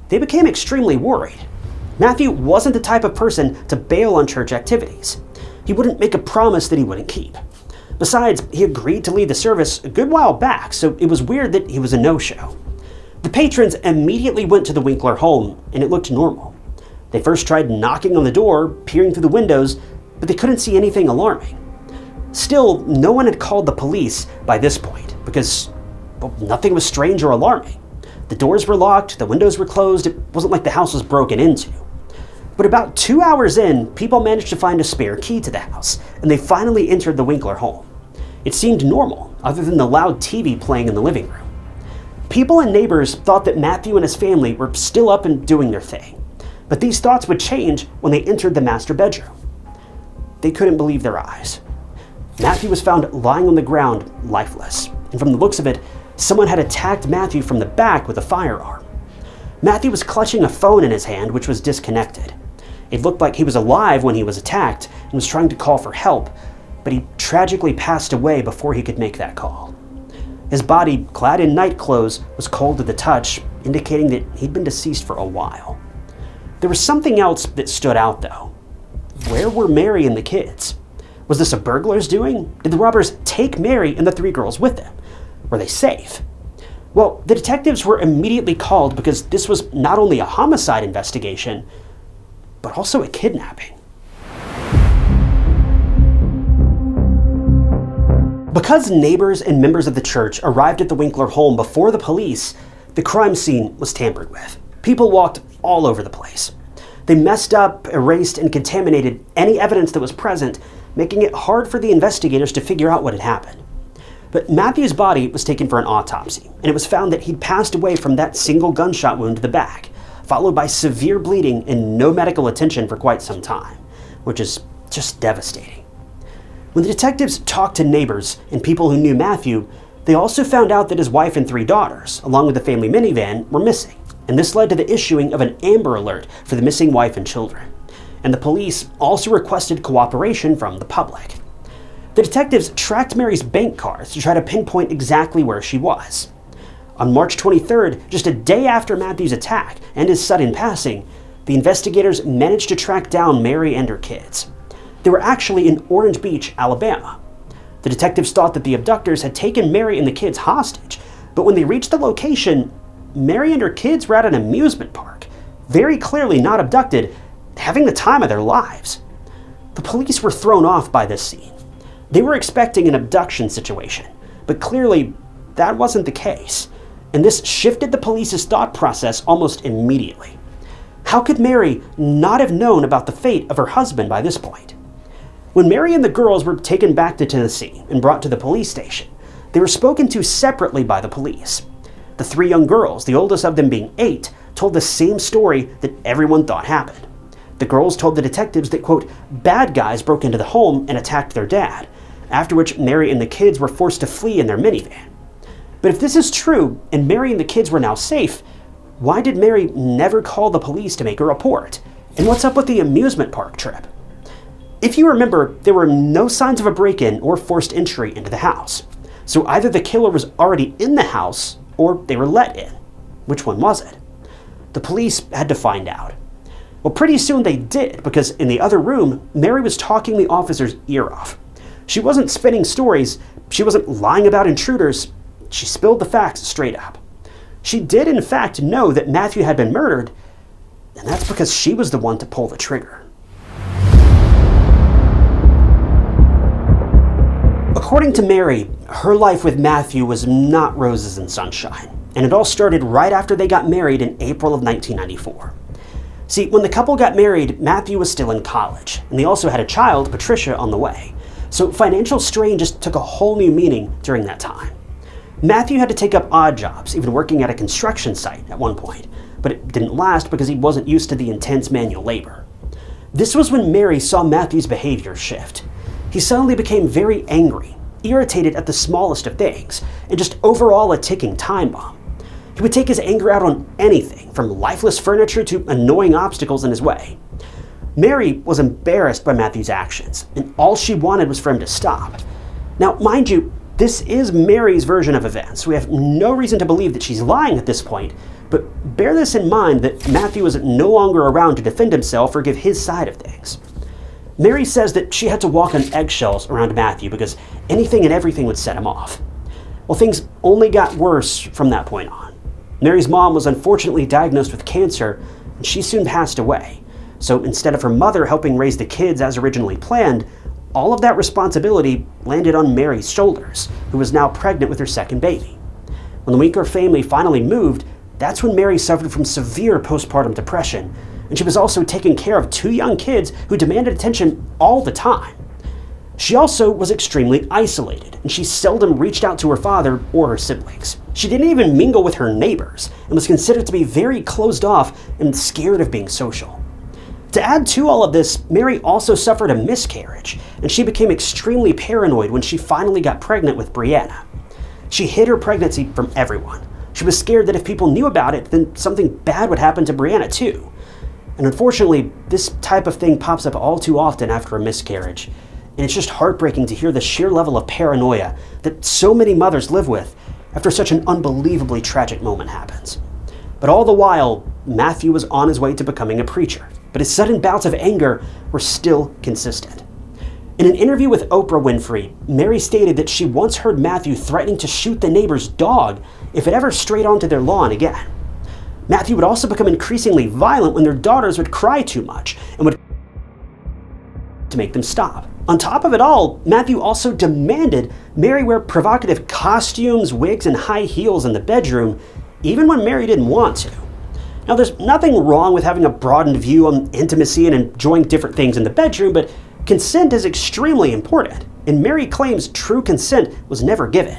they became extremely worried. Matthew wasn't the type of person to bail on church activities. He wouldn't make a promise that he wouldn't keep. Besides, he agreed to lead the service a good while back, so it was weird that he was a no-show. The patrons immediately went to the Winkler home, and it looked normal. They first tried knocking on the door, peering through the windows, but they couldn't see anything alarming. Still, no one had called the police by this point, because nothing was strange or alarming. The doors were locked, the windows were closed, it wasn't like the house was broken into. But about 2 hours in, people managed to find a spare key to the house, and they finally entered the Winkler home. It seemed normal, other than the loud TV playing in the living room. People and neighbors thought that Matthew and his family were still up and doing their thing. But these thoughts would change when they entered the master bedroom. They couldn't believe their eyes. Matthew was found lying on the ground, lifeless, and from the looks of it, someone had attacked Matthew from the back with a firearm. Matthew was clutching a phone in his hand, which was disconnected. It looked like he was alive when he was attacked and was trying to call for help, but he tragically passed away before he could make that call. His body, clad in night clothes, was cold to the touch, indicating that he'd been deceased for a while. There was something else that stood out, though. Where were Mary and the kids? Was this a burglar's doing? Did the robbers take Mary and the 3 girls with them? Were they safe? Well, the detectives were immediately called because this was not only a homicide investigation, but also a kidnapping. Because neighbors and members of the church arrived at the Winkler home before the police, the crime scene was tampered with. People walked all over the place. They messed up, erased, and contaminated any evidence that was present, making it hard for the investigators to figure out what had happened. But Matthew's body was taken for an autopsy, and it was found that he'd passed away from that single gunshot wound to the back, followed by severe bleeding and no medical attention for quite some time, which is just devastating. When the detectives talked to neighbors and people who knew Matthew, they also found out that his wife and 3 daughters, along with the family minivan, were missing, and this led to the issuing of an Amber Alert for the missing wife and children. And the police also requested cooperation from the public. The detectives tracked Mary's bank cards to try to pinpoint exactly where she was. On March 23rd, just a day after Matthew's attack and his sudden passing, the investigators managed to track down Mary and her kids. They were actually in Orange Beach, Alabama. The detectives thought that the abductors had taken Mary and the kids hostage, but when they reached the location, Mary and her kids were at an amusement park, very clearly not abducted, having the time of their lives. The police were thrown off by this scene. They were expecting an abduction situation, but clearly that wasn't the case, and this shifted the police's thought process almost immediately. How could Mary not have known about the fate of her husband by this point? When Mary and the girls were taken back to Tennessee and brought to the police station, they were spoken to separately by the police. The 3 young girls, the oldest of them being 8, told the same story that everyone thought happened. The girls told the detectives that, quote, bad guys broke into the home and attacked their dad, after which Mary and the kids were forced to flee in their minivan. But if this is true, and Mary and the kids were now safe, why did Mary never call the police to make a report? And what's up with the amusement park trip? If you remember, there were no signs of a break-in or forced entry into the house. So either the killer was already in the house, or they were let in. Which one was it? The police had to find out. Well, pretty soon they did, because in the other room, Mary was talking the officer's ear off. She wasn't spinning stories, she wasn't lying about intruders, she spilled the facts straight up. She did in fact know that Matthew had been murdered, and that's because she was the one to pull the trigger. According to Mary, her life with Matthew was not roses and sunshine, and it all started right after they got married in April of 1994. See, when the couple got married, Matthew was still in college, and they also had a child, Patricia, on the way. So financial strain just took a whole new meaning during that time. Matthew had to take up odd jobs, even working at a construction site at one point, but it didn't last because he wasn't used to the intense manual labor. This was when Mary saw Matthew's behavior shift. He suddenly became very angry, irritated at the smallest of things, and just overall a ticking time bomb. He would take his anger out on anything, from lifeless furniture to annoying obstacles in his way. Mary was embarrassed by Matthew's actions, and all she wanted was for him to stop. Now, mind you, this is Mary's version of events. We have no reason to believe that she's lying at this point, but bear this in mind that Matthew was no longer around to defend himself or give his side of things. Mary says that she had to walk on eggshells around Matthew because anything and everything would set him off. Well, things only got worse from that point on. Mary's mom was unfortunately diagnosed with cancer, and she soon passed away. So instead of her mother helping raise the kids as originally planned, all of that responsibility landed on Mary's shoulders, who was now pregnant with her second baby. When the Winkler family finally moved, that's when Mary suffered from severe postpartum depression, and she was also taking care of 2 young kids who demanded attention all the time. She also was extremely isolated, and she seldom reached out to her father or her siblings. She didn't even mingle with her neighbors, and was considered to be very closed off and scared of being social. To add to all of this, Mary also suffered a miscarriage, and she became extremely paranoid when she finally got pregnant with Brianna. She hid her pregnancy from everyone. She was scared that if people knew about it, then something bad would happen to Brianna too. And unfortunately, this type of thing pops up all too often after a miscarriage, and it's just heartbreaking to hear the sheer level of paranoia that so many mothers live with after such an unbelievably tragic moment happens. But all the while, Matthew was on his way to becoming a preacher, but his sudden bouts of anger were still consistent. In an interview with Oprah Winfrey, Mary stated that she once heard Matthew threatening to shoot the neighbor's dog if it ever strayed onto their lawn again. Matthew would also become increasingly violent when their daughters would cry too much and would to make them stop. On top of it all, Matthew also demanded Mary wear provocative costumes, wigs, and high heels in the bedroom, even when Mary didn't want to. Now, there's nothing wrong with having a broadened view on intimacy and enjoying different things in the bedroom, but consent is extremely important, and Mary claims true consent was never given.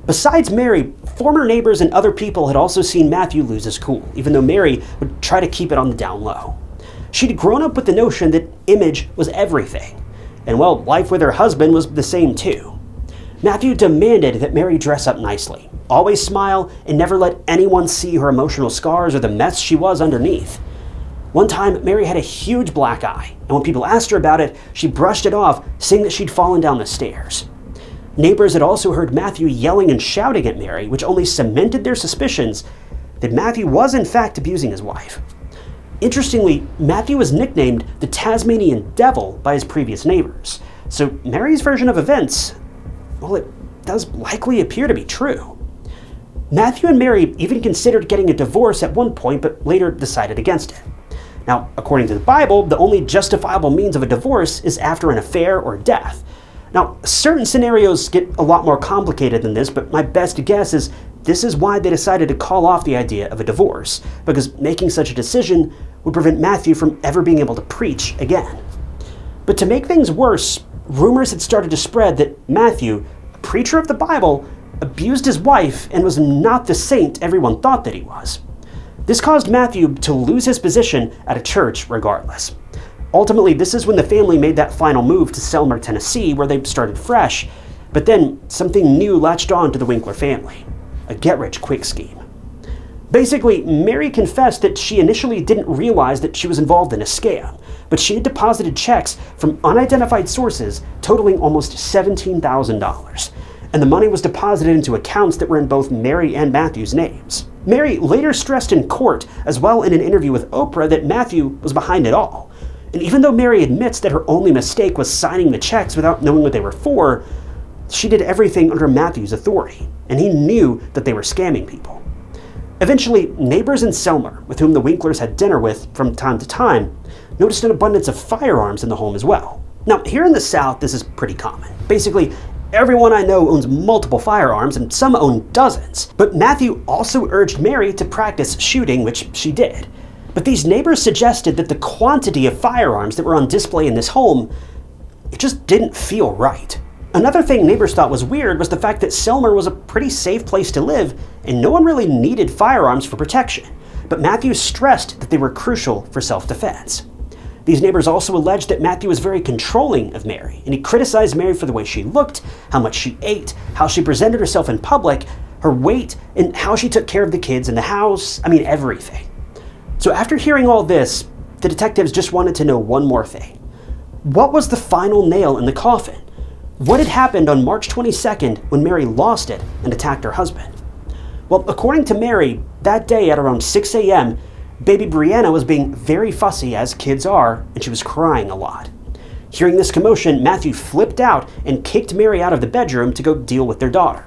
Besides Mary, former neighbors and other people had also seen Matthew lose his cool, even though Mary would try to keep it on the down low. She'd grown up with the notion that image was everything, and well, life with her husband was the same too. Matthew demanded that Mary dress up nicely, always smile, and never let anyone see her emotional scars or the mess she was underneath. One time, Mary had a huge black eye, and when people asked her about it, she brushed it off, saying that she'd fallen down the stairs. Neighbors had also heard Matthew yelling and shouting at Mary, which only cemented their suspicions that Matthew was in fact abusing his wife. Interestingly, Matthew was nicknamed the Tasmanian Devil by his previous neighbors, so Mary's version of events, well, it does likely appear to be true. Matthew and Mary even considered getting a divorce at one point, but later decided against it. Now, according to the Bible, the only justifiable means of a divorce is after an affair or death. Now, certain scenarios get a lot more complicated than this, but my best guess is this is why they decided to call off the idea of a divorce, because making such a decision would prevent Matthew from ever being able to preach again. But to make things worse, rumors had started to spread that Matthew, a preacher of the Bible, abused his wife and was not the saint everyone thought that he was. This caused Matthew to lose his position at a church regardless. Ultimately, this is when the family made that final move to Selmer, Tennessee, where they started fresh, but then something new latched on to the Winkler family, a get-rich-quick scheme. Basically, Mary confessed that she initially didn't realize that she was involved in a scam, but she had deposited checks from unidentified sources totaling almost $17,000, and the money was deposited into accounts that were in both Mary and Matthew's names. Mary later stressed in court, as well in an interview with Oprah, that Matthew was behind it all. And even though Mary admits that her only mistake was signing the checks without knowing what they were for, she did everything under Matthew's authority, and he knew that they were scamming people. Eventually, neighbors in Selmer, with whom the Winklers had dinner with from time to time, noticed an abundance of firearms in the home as well. Now, here in the South, this is pretty common. Basically, everyone I know owns multiple firearms, and some own dozens. But Matthew also urged Mary to practice shooting, which she did. But these neighbors suggested that the quantity of firearms that were on display in this home, it just didn't feel right. Another thing neighbors thought was weird was the fact that Selmer was a pretty safe place to live, and no one really needed firearms for protection. But Matthew stressed that they were crucial for self-defense. These neighbors also alleged that Matthew was very controlling of Mary, and he criticized Mary for the way she looked, how much she ate, how she presented herself in public, her weight, and how she took care of the kids in the house. I mean, everything. So after hearing all this, the detectives just wanted to know one more thing. What was the final nail in the coffin? What had happened on March 22nd when Mary lost it and attacked her husband? Well, according to Mary, that day at around 6 a.m., baby Brianna was being very fussy, as kids are, and she was crying a lot. Hearing this commotion, Matthew flipped out and kicked Mary out of the bedroom to go deal with their daughter.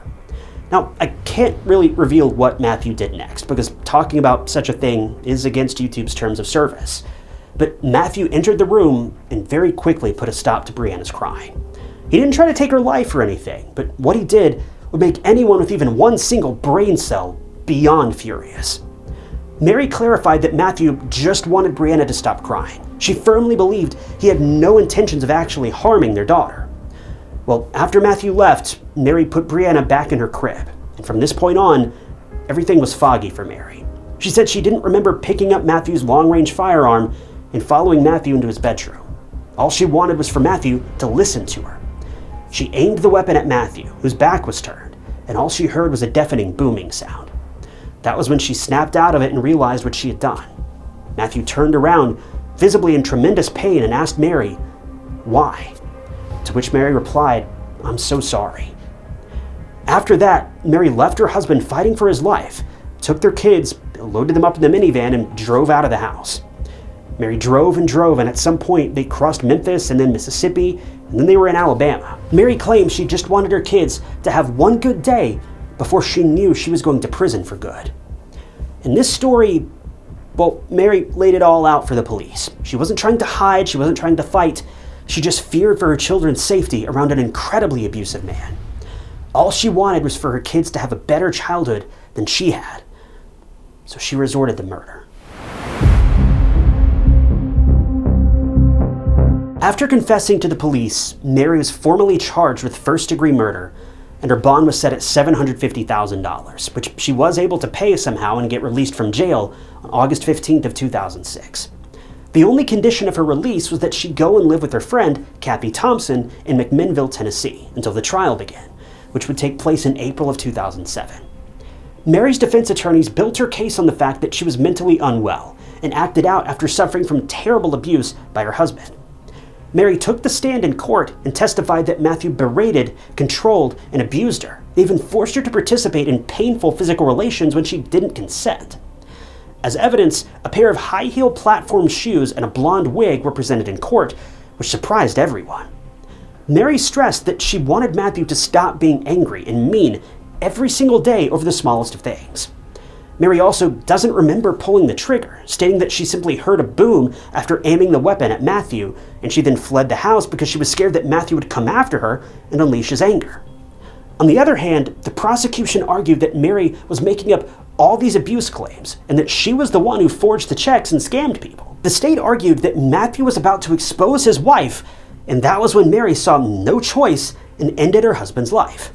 Now, I can't really reveal what Matthew did next, because talking about such a thing is against YouTube's terms of service. But Matthew entered the room and very quickly put a stop to Brianna's crying. He didn't try to take her life or anything, but what he did would make anyone with even one single brain cell beyond furious. Mary clarified that Matthew just wanted Brianna to stop crying. She firmly believed he had no intentions of actually harming their daughter. Well, after Matthew left, Mary put Brianna back in her crib, and from this point on, everything was foggy for Mary. She said she didn't remember picking up Matthew's long-range firearm and following Matthew into his bedroom. All she wanted was for Matthew to listen to her. She aimed the weapon at Matthew, whose back was turned, and all she heard was a deafening booming sound. That was when she snapped out of it and realized what she had done. Matthew turned around, visibly in tremendous pain, and asked Mary, "Why?" To which Mary replied, "I'm so sorry." After that, Mary left her husband fighting for his life, took their kids, loaded them up in the minivan, and drove out of the house. Mary drove, and at some point they crossed Memphis and then Mississippi, and then they were in Alabama. Mary claimed she just wanted her kids to have one good day before she knew she was going to prison for good. In this story, well, Mary laid it all out for the police. She wasn't trying to hide, she wasn't trying to fight. She just feared for her children's safety around an incredibly abusive man. All she wanted was for her kids to have a better childhood than she had. So she resorted to murder. After confessing to the police, Mary was formally charged with first-degree murder, and her bond was set at $750,000, which she was able to pay somehow and get released from jail on August 15th of 2006. The only condition of her release was that she go and live with her friend, Kathy Thompson, in McMinnville, Tennessee, until the trial began, which would take place in April of 2007. Mary's defense attorneys built her case on the fact that she was mentally unwell and acted out after suffering from terrible abuse by her husband. Mary took the stand in court and testified that Matthew berated, controlled, and abused her. They even forced her to participate in painful physical relations when she didn't consent. As evidence, a pair of high-heel platform shoes and a blonde wig were presented in court, which surprised everyone. Mary stressed that she wanted Matthew to stop being angry and mean every single day over the smallest of things. Mary also doesn't remember pulling the trigger, stating that she simply heard a boom after aiming the weapon at Matthew, and she then fled the house because she was scared that Matthew would come after her and unleash his anger. On the other hand, the prosecution argued that Mary was making up all these abuse claims and that she was the one who forged the checks and scammed people. The state argued that Matthew was about to expose his wife, and that was when Mary saw no choice and ended her husband's life.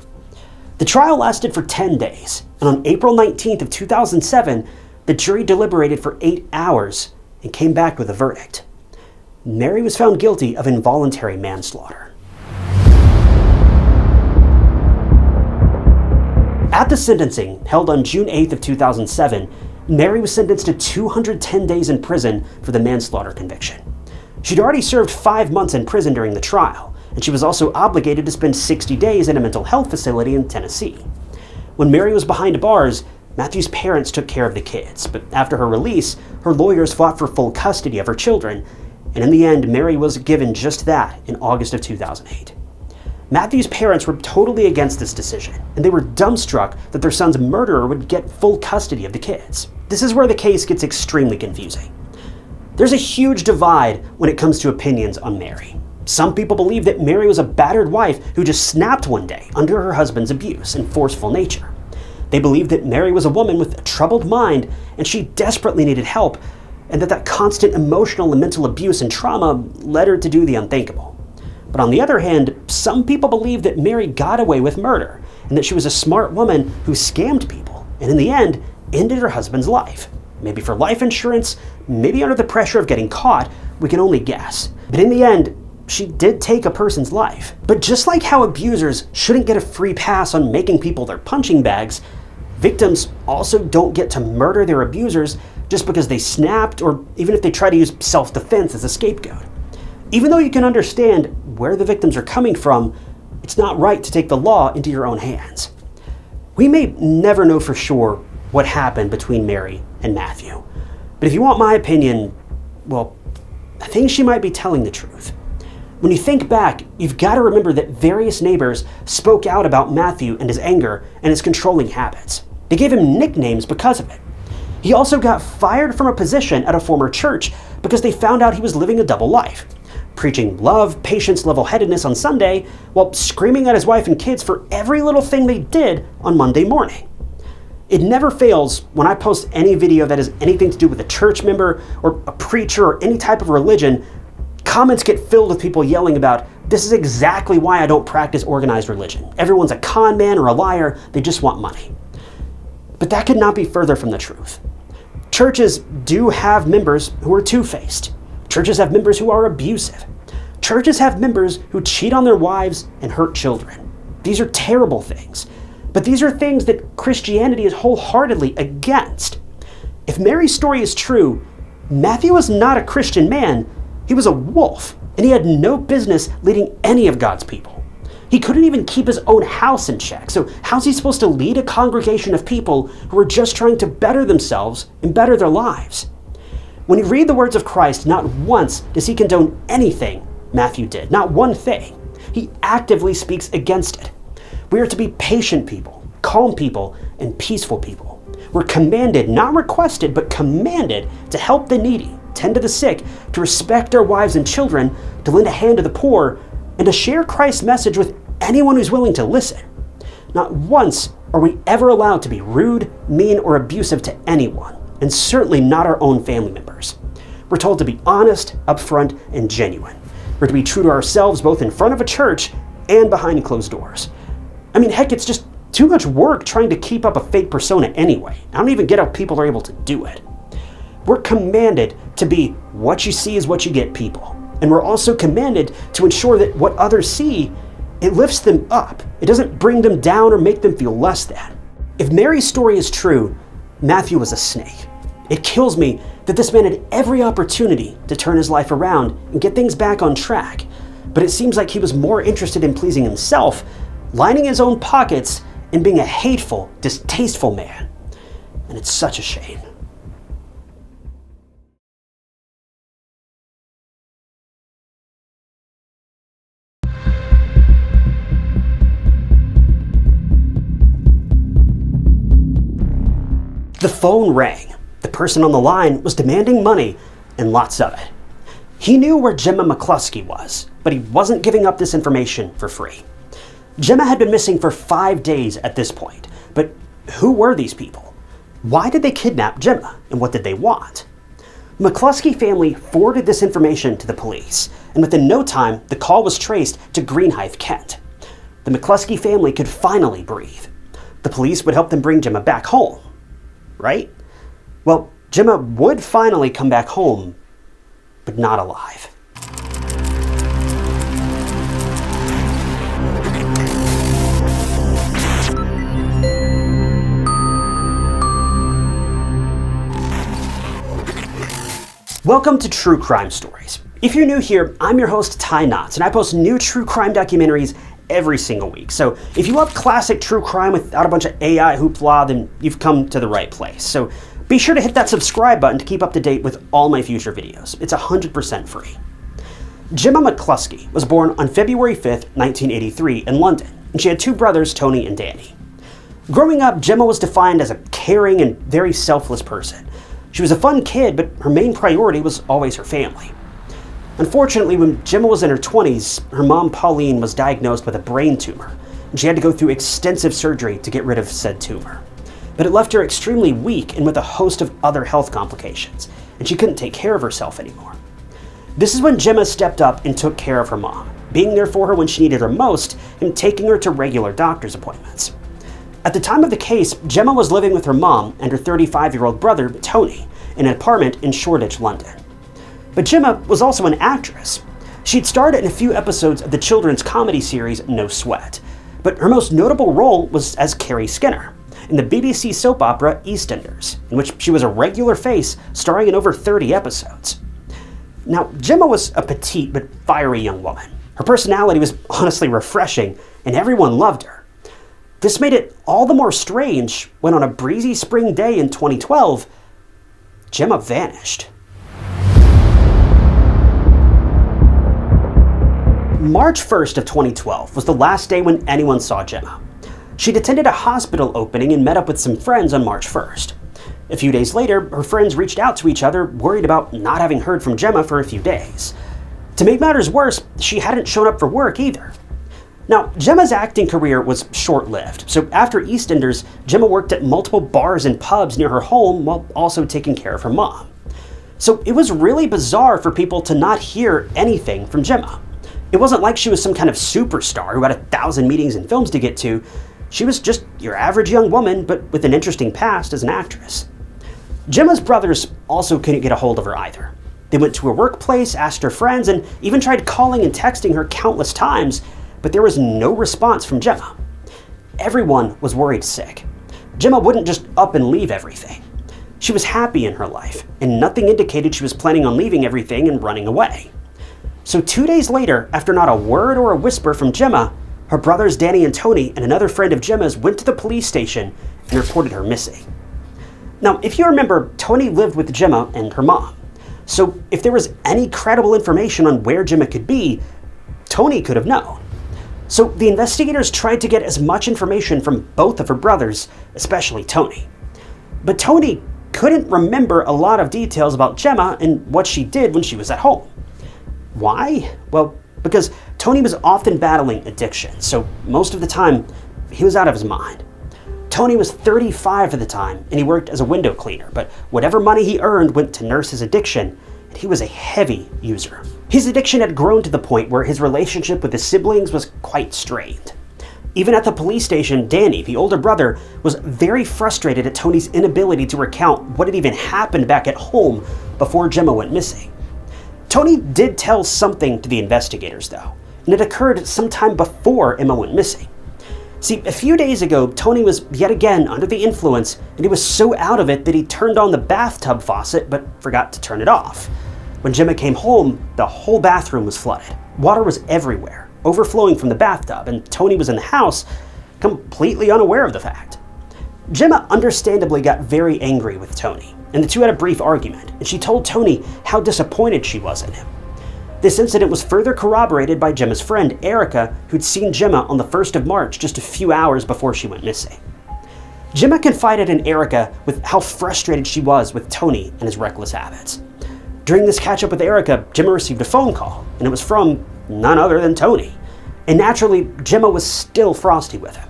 The trial lasted for 10 days, and on April 19th of 2007, the jury deliberated for 8 hours and came back with a verdict. Mary was found guilty of involuntary manslaughter. At the sentencing, held on June 8th of 2007, Mary was sentenced to 210 days in prison for the manslaughter conviction. She'd already served 5 months in prison during the trial, and she was also obligated to spend 60 days in a mental health facility in Tennessee. When Mary was behind bars, Matthew's parents took care of the kids, but after her release, her lawyers fought for full custody of her children, and in the end, Mary was given just that in August of 2008. Matthew's parents were totally against this decision, and they were dumbstruck that their son's murderer would get full custody of the kids. This is where the case gets extremely confusing. There's a huge divide when it comes to opinions on Mary. Some people believe that Mary was a battered wife who just snapped one day under her husband's abuse and forceful nature. They believe that Mary was a woman with a troubled mind and she desperately needed help, and that constant emotional and mental abuse and trauma led her to do the unthinkable. But on the other hand, some people believe that Mary got away with murder and that she was a smart woman who scammed people and in the end ended her husband's life. Maybe for life insurance, maybe under the pressure of getting caught, we can only guess. But in the end, she did take a person's life. But just like how abusers shouldn't get a free pass on making people their punching bags, victims also don't get to murder their abusers just because they snapped or even if they try to use self-defense as a scapegoat. Even though you can understand where the victims are coming from, it's not right to take the law into your own hands. We may never know for sure what happened between Mary and Matthew, but if you want my opinion, well, I think she might be telling the truth. When you think back, you've got to remember that various neighbors spoke out about Matthew and his anger and his controlling habits. They gave him nicknames because of it. He also got fired from a position at a former church because they found out he was living a double life, preaching love, patience, level-headedness on Sunday, while screaming at his wife and kids for every little thing they did on Monday morning. It never fails when I post any video that has anything to do with a church member or a preacher or any type of religion. Comments get filled with people yelling about, "This is exactly why I don't practice organized religion. Everyone's a con man or a liar, they just want money." But that could not be further from the truth. Churches do have members who are two-faced. Churches have members who are abusive. Churches have members who cheat on their wives and hurt children. These are terrible things. But these are things that Christianity is wholeheartedly against. If Mary's story is true, Matthew was not a Christian man. He was a wolf, and he had no business leading any of God's people. He couldn't even keep his own house in check, so how's he supposed to lead a congregation of people who are just trying to better themselves and better their lives? When you read the words of Christ, not once does he condone anything Matthew did, not one thing. He actively speaks against it. We are to be patient people, calm people, and peaceful people. We're commanded, not requested, but commanded to help the needy, tend to the sick, to respect our wives and children, to lend a hand to the poor, and to share Christ's message with anyone who's willing to listen. Not once are we ever allowed to be rude, mean, or abusive to anyone, and certainly not our own family members. We're told to be honest, upfront, and genuine. We're to be true to ourselves both in front of a church and behind closed doors. I mean, heck, it's just too much work trying to keep up a fake persona anyway. I don't even get how people are able to do it. We're commanded to be what you see is what you get people. And we're also commanded to ensure that what others see, it lifts them up. It doesn't bring them down or make them feel less than. If Mary's story is true, Matthew was a snake. It kills me that this man had every opportunity to turn his life around and get things back on track. But it seems like he was more interested in pleasing himself, lining his own pockets, and being a hateful, distasteful man. And it's such a shame. The phone rang. The person on the line was demanding money, and lots of it. He knew where Gemma McCluskie was, but he wasn't giving up this information for free. Gemma had been missing for 5 days at this point, but who were these people? Why did they kidnap Gemma, and what did they want? McCluskie family forwarded this information to the police, and within no time, the call was traced to Greenhithe, Kent. The McCluskie family could finally breathe. The police would help them bring Gemma back home. Right? Well, Gemma would finally come back home, but not alive. Welcome to True Crime Stories. If you're new here, I'm your host, Ty Knotts, and I post new true crime documentaries every single week. So if you love classic true crime without a bunch of AI hoopla, then you've come to the right place. So be sure to hit that subscribe button to keep up to date with all my future videos. It's 100% free. Gemma McCluskie was born on February 5th, 1983 in London, and she had 2 brothers, Tony and Danny. Growing up, Gemma was defined as a caring and very selfless person. She was a fun kid, but her main priority was always her family. Unfortunately, when Gemma was in her 20s, her mom Pauline was diagnosed with a brain tumor, and she had to go through extensive surgery to get rid of said tumor. But it left her extremely weak and with a host of other health complications, and she couldn't take care of herself anymore. This is when Gemma stepped up and took care of her mom, being there for her when she needed her most and taking her to regular doctor's appointments. At the time of the case, Gemma was living with her mom and her 35-year-old brother, Tony, in an apartment in Shoreditch, London. But Gemma was also an actress. She'd starred in a few episodes of the children's comedy series No Sweat, but her most notable role was as Carrie Skinner in the BBC soap opera EastEnders, in which she was a regular face starring in over 30 episodes. Now, Gemma was a petite but fiery young woman. Her personality was honestly refreshing, and everyone loved her. This made it all the more strange when on a breezy spring day in 2012, Gemma vanished. March 1st of 2012 was the last day when anyone saw Gemma. She'd attended a hospital opening and met up with some friends on March 1st. A few days later, her friends reached out to each other, worried about not having heard from Gemma for a few days. To make matters worse, she hadn't shown up for work either. Now, Gemma's acting career was short-lived, so after EastEnders, Gemma worked at multiple bars and pubs near her home while also taking care of her mom. So it was really bizarre for people to not hear anything from Gemma. It wasn't like she was some kind of superstar who had 1,000 meetings and films to get to. She was just your average young woman, but with an interesting past as an actress. Gemma's brothers also couldn't get a hold of her either. They went to her workplace, asked her friends, and even tried calling and texting her countless times, but there was no response from Gemma. Everyone was worried sick. Gemma wouldn't just up and leave everything. She was happy in her life, and nothing indicated she was planning on leaving everything and running away. So 2 days later, after not a word or a whisper from Gemma, her brothers Danny and Tony and another friend of Gemma's went to the police station and reported her missing. Now, if you remember, Tony lived with Gemma and her mom. So if there was any credible information on where Gemma could be, Tony could have known. So the investigators tried to get as much information from both of her brothers, especially Tony. But Tony couldn't remember a lot of details about Gemma and what she did when she was at home. Why? Well, because Tony was often battling addiction, so most of the time, he was out of his mind. Tony was 35 at the time, and he worked as a window cleaner, but whatever money he earned went to nurse his addiction, and he was a heavy user. His addiction had grown to the point where his relationship with his siblings was quite strained. Even at the police station, Danny, the older brother, was very frustrated at Tony's inability to recount what had even happened back at home before Gemma went missing. Tony did tell something to the investigators, though, and it occurred sometime before Emma went missing. See, a few days ago, Tony was yet again under the influence, and he was so out of it that he turned on the bathtub faucet but forgot to turn it off. When Gemma came home, the whole bathroom was flooded. Water was everywhere, overflowing from the bathtub, and Tony was in the house, completely unaware of the fact. Gemma understandably got very angry with Tony, and the two had a brief argument, and she told Tony how disappointed she was in him. This incident was further corroborated by Gemma's friend, Erica, who'd seen Gemma on the 1st of March, just a few hours before she went missing. Gemma confided in Erica with how frustrated she was with Tony and his reckless habits. During this catch-up with Erica, Gemma received a phone call, and it was from none other than Tony. And naturally, Gemma was still frosty with him.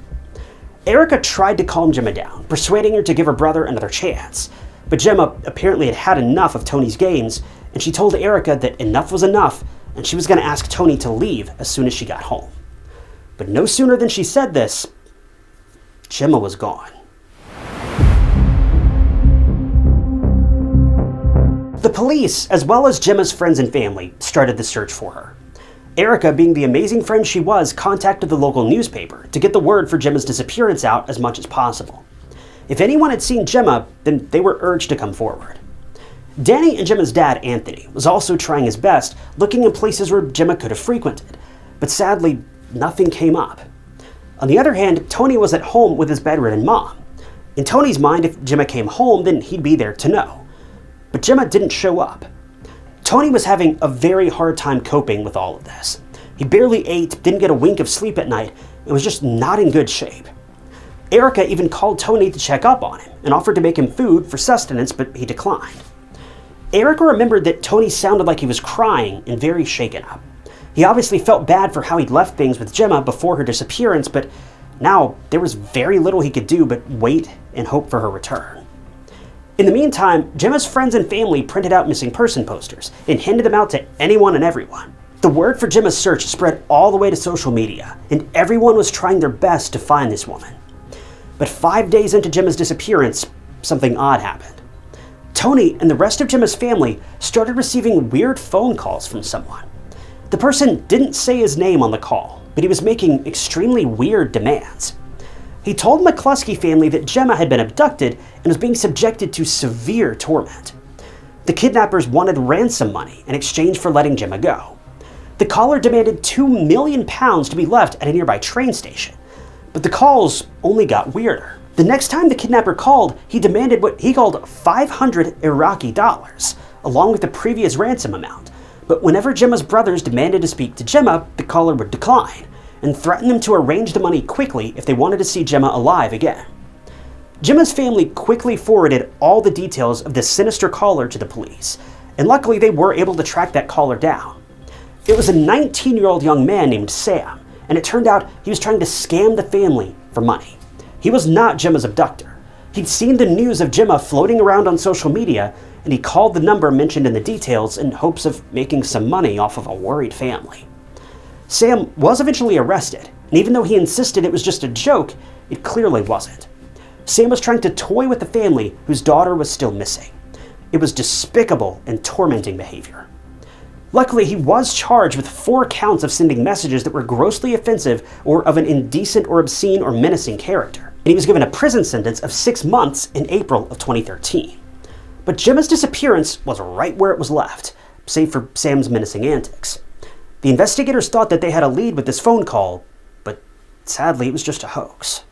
Erica tried to calm Gemma down, persuading her to give her brother another chance. But Gemma apparently had had enough of Tony's games, and she told Erica that enough was enough, and she was going to ask Tony to leave as soon as she got home. But no sooner than she said this, Gemma was gone. The police, as well as Gemma's friends and family, started the search for her. Erica, being the amazing friend she was, contacted the local newspaper to get the word for Gemma's disappearance out as much as possible. If anyone had seen Gemma, then they were urged to come forward. Danny and Gemma's dad, Anthony, was also trying his best, looking in places where Gemma could have frequented, but sadly, nothing came up. On the other hand, Tony was at home with his bedridden mom. In Tony's mind, if Gemma came home, then he'd be there to know. But Gemma didn't show up. Tony was having a very hard time coping with all of this. He barely ate, didn't get a wink of sleep at night, and was just not in good shape. Erica even called Tony to check up on him and offered to make him food for sustenance, but he declined. Erica remembered that Tony sounded like he was crying and very shaken up. He obviously felt bad for how he'd left things with Gemma before her disappearance, but now there was very little he could do but wait and hope for her return. In the meantime, Gemma's friends and family printed out missing person posters and handed them out to anyone and everyone. The word for Gemma's search spread all the way to social media, and everyone was trying their best to find this woman. But 5 days into Gemma's disappearance, something odd happened. Tony and the rest of Gemma's family started receiving weird phone calls from someone. The person didn't say his name on the call, but he was making extremely weird demands. He told the McCluskie family that Gemma had been abducted and was being subjected to severe torment. The kidnappers wanted ransom money in exchange for letting Gemma go. The caller demanded £2 million to be left at a nearby train station, but the calls only got weirder. The next time the kidnapper called, he demanded what he called 500 Iraqi dollars, along with the previous ransom amount. But whenever Gemma's brothers demanded to speak to Gemma, the caller would decline, and threatened them to arrange the money quickly if they wanted to see Gemma alive again. Gemma's family quickly forwarded all the details of this sinister caller to the police, and luckily they were able to track that caller down. It was a 19-year-old young man named Sam, and it turned out he was trying to scam the family for money. He was not Gemma's abductor. He'd seen the news of Gemma floating around on social media, and he called the number mentioned in the details in hopes of making some money off of a worried family. Sam was eventually arrested, and even though he insisted it was just a joke, it clearly wasn't. Sam was trying to toy with the family whose daughter was still missing. It was despicable and tormenting behavior. Luckily, he was charged with 4 counts of sending messages that were grossly offensive or of an indecent or obscene or menacing character, and he was given a prison sentence of 6 months in April of 2013. But Gemma's disappearance was right where it was left, save for Sam's menacing antics. The investigators thought that they had a lead with this phone call, but sadly it was just a hoax.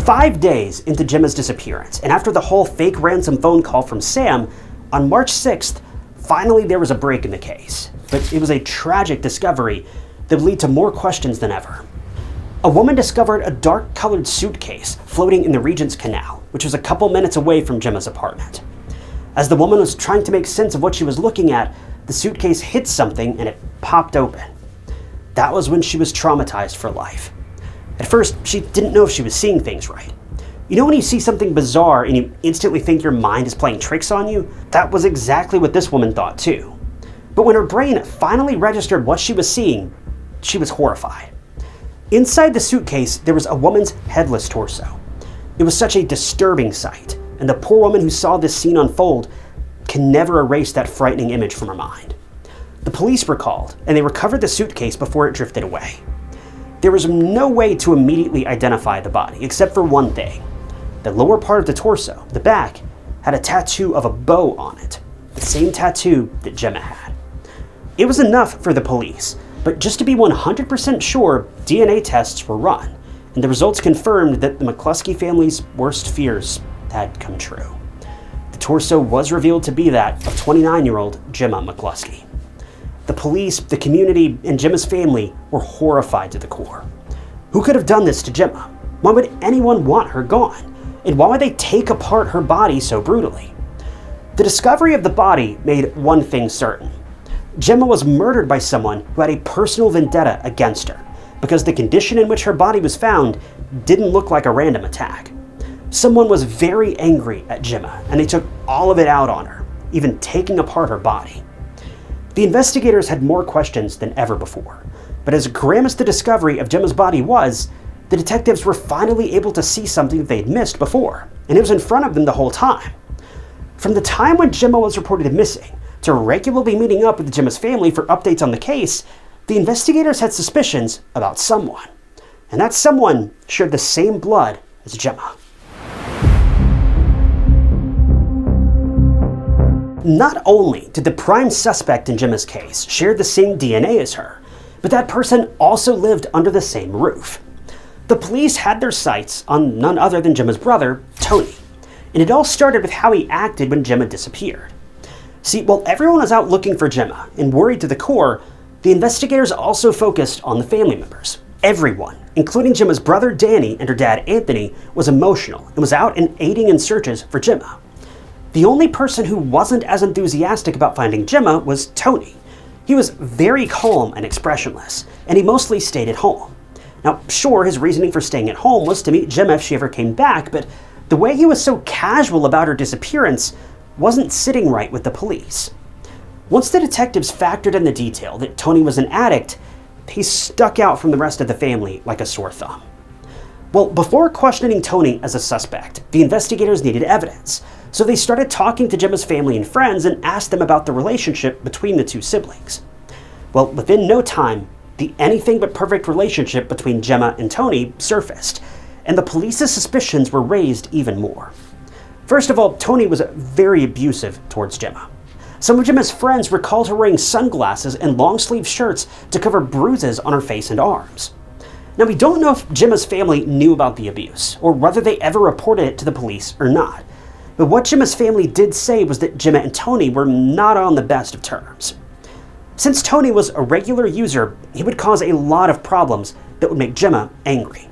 5 days into Gemma's disappearance, and after the whole fake ransom phone call from Sam, on March 6th, finally there was a break in the case. But it was a tragic discovery that would lead to more questions than ever. A woman discovered a dark-colored suitcase floating in the Regent's Canal, which was a couple minutes away from Gemma's apartment. As the woman was trying to make sense of what she was looking at, the suitcase hit something and it popped open. That was when she was traumatized for life. At first, she didn't know if she was seeing things right. You know when you see something bizarre and you instantly think your mind is playing tricks on you? That was exactly what this woman thought too. But when her brain finally registered what she was seeing, she was horrified. Inside the suitcase, there was a woman's headless torso. It was such a disturbing sight, and the poor woman who saw this scene unfold can never erase that frightening image from her mind. The police were called, and they recovered the suitcase before it drifted away. There was no way to immediately identify the body, except for one thing. The lower part of the torso, the back, had a tattoo of a bow on it, the same tattoo that Gemma had. It was enough for the police, but just to be 100% sure, DNA tests were run, and the results confirmed that the McCluskie family's worst fears had come true. The torso was revealed to be that of 29-year-old Gemma McCluskie. The police, the community, and Gemma's family were horrified to the core. Who could have done this to Gemma? Why would anyone want her gone? And why would they take apart her body so brutally? The discovery of the body made one thing certain. Gemma was murdered by someone who had a personal vendetta against her, because the condition in which her body was found didn't look like a random attack. Someone was very angry at Gemma, and they took all of it out on her, even taking apart her body. The investigators had more questions than ever before, but as grim as the discovery of Gemma's body was, the detectives were finally able to see something that they'd missed before, and it was in front of them the whole time. From the time when Gemma was reported missing to regularly meeting up with Gemma's family for updates on the case, the investigators had suspicions about someone, and that someone shared the same blood as Gemma. Not only did the prime suspect in Gemma's case share the same DNA as her, but that person also lived under the same roof. The police had their sights on none other than Gemma's brother, Tony, and it all started with how he acted when Gemma disappeared. See, while everyone was out looking for Gemma and worried to the core, the investigators also focused on the family members. Everyone, including Gemma's brother Danny and her dad Anthony, was emotional and was out and aiding in searches for Gemma. The only person who wasn't as enthusiastic about finding Gemma was Tony. He was very calm and expressionless, and he mostly stayed at home. Now, sure, his reasoning for staying at home was to meet Gemma if she ever came back, but the way he was so casual about her disappearance wasn't sitting right with the police. Once the detectives factored in the detail that Tony was an addict, he stuck out from the rest of the family like a sore thumb. Well, before questioning Tony as a suspect, the investigators needed evidence, so they started talking to Gemma's family and friends and asked them about the relationship between the two siblings. Well, within no time, the anything but perfect relationship between Gemma and Tony surfaced, and the police's suspicions were raised even more. First of all, Tony was very abusive towards Gemma. Some of Gemma's friends recalled her wearing sunglasses and long-sleeve shirts to cover bruises on her face and arms. Now, we don't know if Gemma's family knew about the abuse, or whether they ever reported it to the police or not. But what Gemma's family did say was that Gemma and Tony were not on the best of terms. Since Tony was a regular user, he would cause a lot of problems that would make Gemma angry.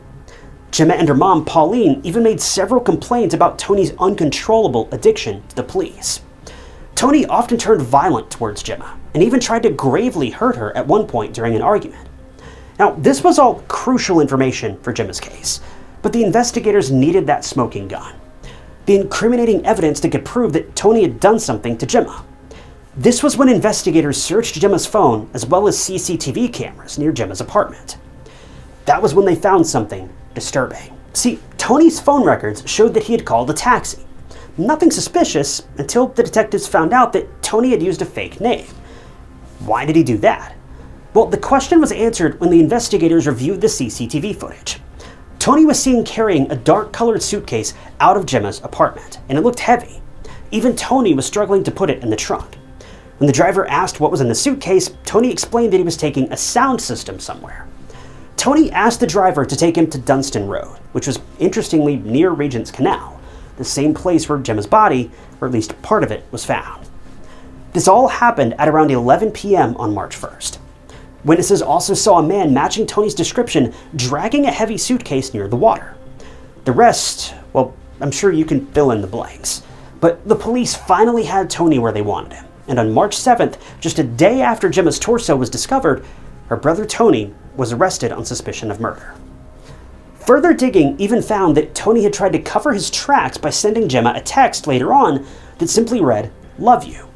Gemma and her mom, Pauline, even made several complaints about Tony's uncontrollable addiction to the police. Tony often turned violent towards Gemma, and even tried to gravely hurt her at one point during an argument. Now, this was all crucial information for Gemma's case, but the investigators needed that smoking gun. The incriminating evidence that could prove that Tony had done something to Gemma. This was when investigators searched Gemma's phone as well as CCTV cameras near Gemma's apartment. That was when they found something disturbing. See, Tony's phone records showed that he had called a taxi. Nothing suspicious until the detectives found out that Tony had used a fake name. Why did he do that? Well, the question was answered when the investigators reviewed the CCTV footage. Tony was seen carrying a dark-colored suitcase out of Gemma's apartment, and it looked heavy. Even Tony was struggling to put it in the trunk. When the driver asked what was in the suitcase, Tony explained that he was taking a sound system somewhere. Tony asked the driver to take him to Dunstan Road, which was interestingly near Regent's Canal, the same place where Gemma's body, or at least part of it, was found. This all happened at around 11 p.m. on March 1st. Witnesses also saw a man matching Tony's description dragging a heavy suitcase near the water. The rest, well, I'm sure you can fill in the blanks. But the police finally had Tony where they wanted him, and on March 7th, just a day after Gemma's torso was discovered, her brother Tony was arrested on suspicion of murder. Further digging even found that Tony had tried to cover his tracks by sending Gemma a text later on that simply read, "Love you."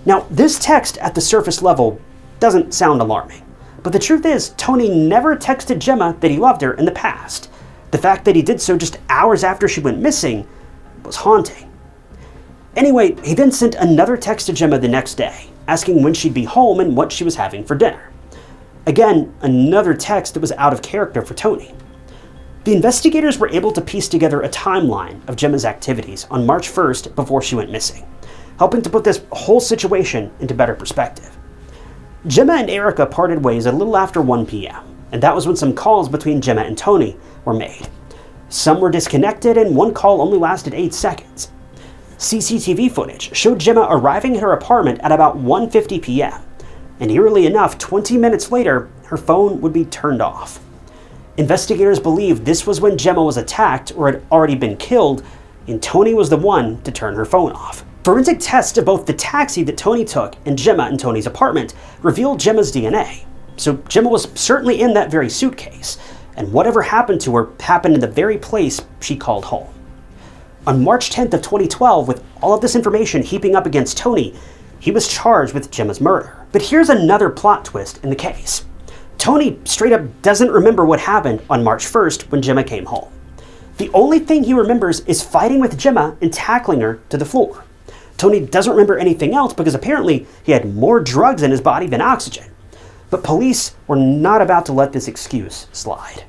Now, this text at the surface level doesn't sound alarming, but the truth is, Tony never texted Gemma that he loved her in the past. The fact that he did so just hours after she went missing was haunting. Anyway, he then sent another text to Gemma the next day, asking when she'd be home and what she was having for dinner. Again, another text that was out of character for Tony. The investigators were able to piece together a timeline of Gemma's activities on March 1st before she went missing, helping to put this whole situation into better perspective. Gemma and Erica parted ways a little after 1 p.m., and that was when some calls between Gemma and Tony were made. Some were disconnected, and one call only lasted 8 seconds. CCTV footage showed Gemma arriving at her apartment at about 1:50 p.m., and eerily enough, 20 minutes later, her phone would be turned off. Investigators believe this was when Gemma was attacked or had already been killed, and Tony was the one to turn her phone off. Forensic tests of both the taxi that Tony took and Gemma and Tony's apartment revealed Gemma's DNA. So Gemma was certainly in that very suitcase, and whatever happened to her happened in the very place she called home. On March 10th of 2012, with all of this information heaping up against Tony, he was charged with Gemma's murder. But here's another plot twist in the case. Tony straight up doesn't remember what happened on March 1st when Gemma came home. The only thing he remembers is fighting with Gemma and tackling her to the floor. Tony doesn't remember anything else because apparently he had more drugs in his body than oxygen. But police were not about to let this excuse slide.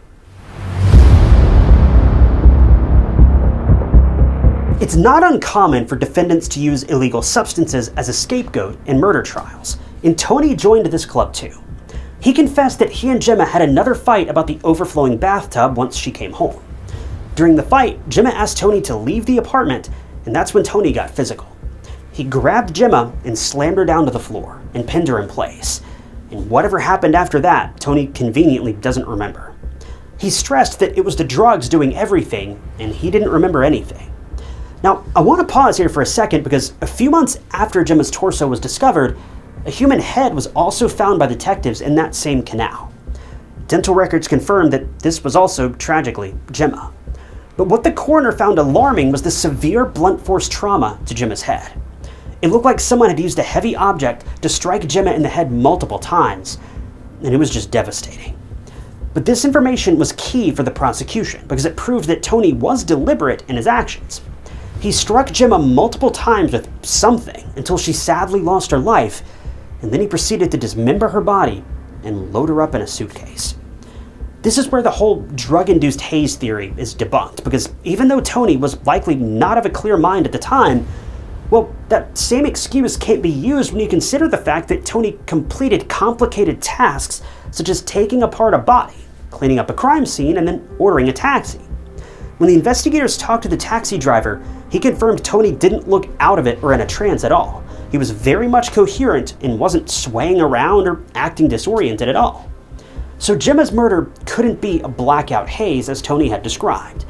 It's not uncommon for defendants to use illegal substances as a scapegoat in murder trials, and Tony joined this club too. He confessed that he and Gemma had another fight about the overflowing bathtub once she came home. During the fight, Gemma asked Tony to leave the apartment, and that's when Tony got physical. He grabbed Gemma and slammed her down to the floor and pinned her in place. And whatever happened after that, Tony conveniently doesn't remember. He stressed that it was the drugs doing everything, and he didn't remember anything. Now, I want to pause here for a second because a few months after Gemma's torso was discovered, a human head was also found by detectives in that same canal. Dental records confirmed that this was also, tragically, Gemma. But what the coroner found alarming was the severe blunt force trauma to Gemma's head. It looked like someone had used a heavy object to strike Gemma in the head multiple times, and it was just devastating. But this information was key for the prosecution because it proved that Tony was deliberate in his actions. He struck Gemma multiple times with something until she sadly lost her life, and then he proceeded to dismember her body and load her up in a suitcase. This is where the whole drug-induced haze theory is debunked, because even though Tony was likely not of a clear mind at the time, well, that same excuse can't be used when you consider the fact that Tony completed complicated tasks such as taking apart a body, cleaning up a crime scene, and then ordering a taxi. When the investigators talked to the taxi driver, he confirmed Tony didn't look out of it or in a trance at all. He was very much coherent and wasn't swaying around or acting disoriented at all. So Gemma's murder couldn't be a blackout haze as Tony had described.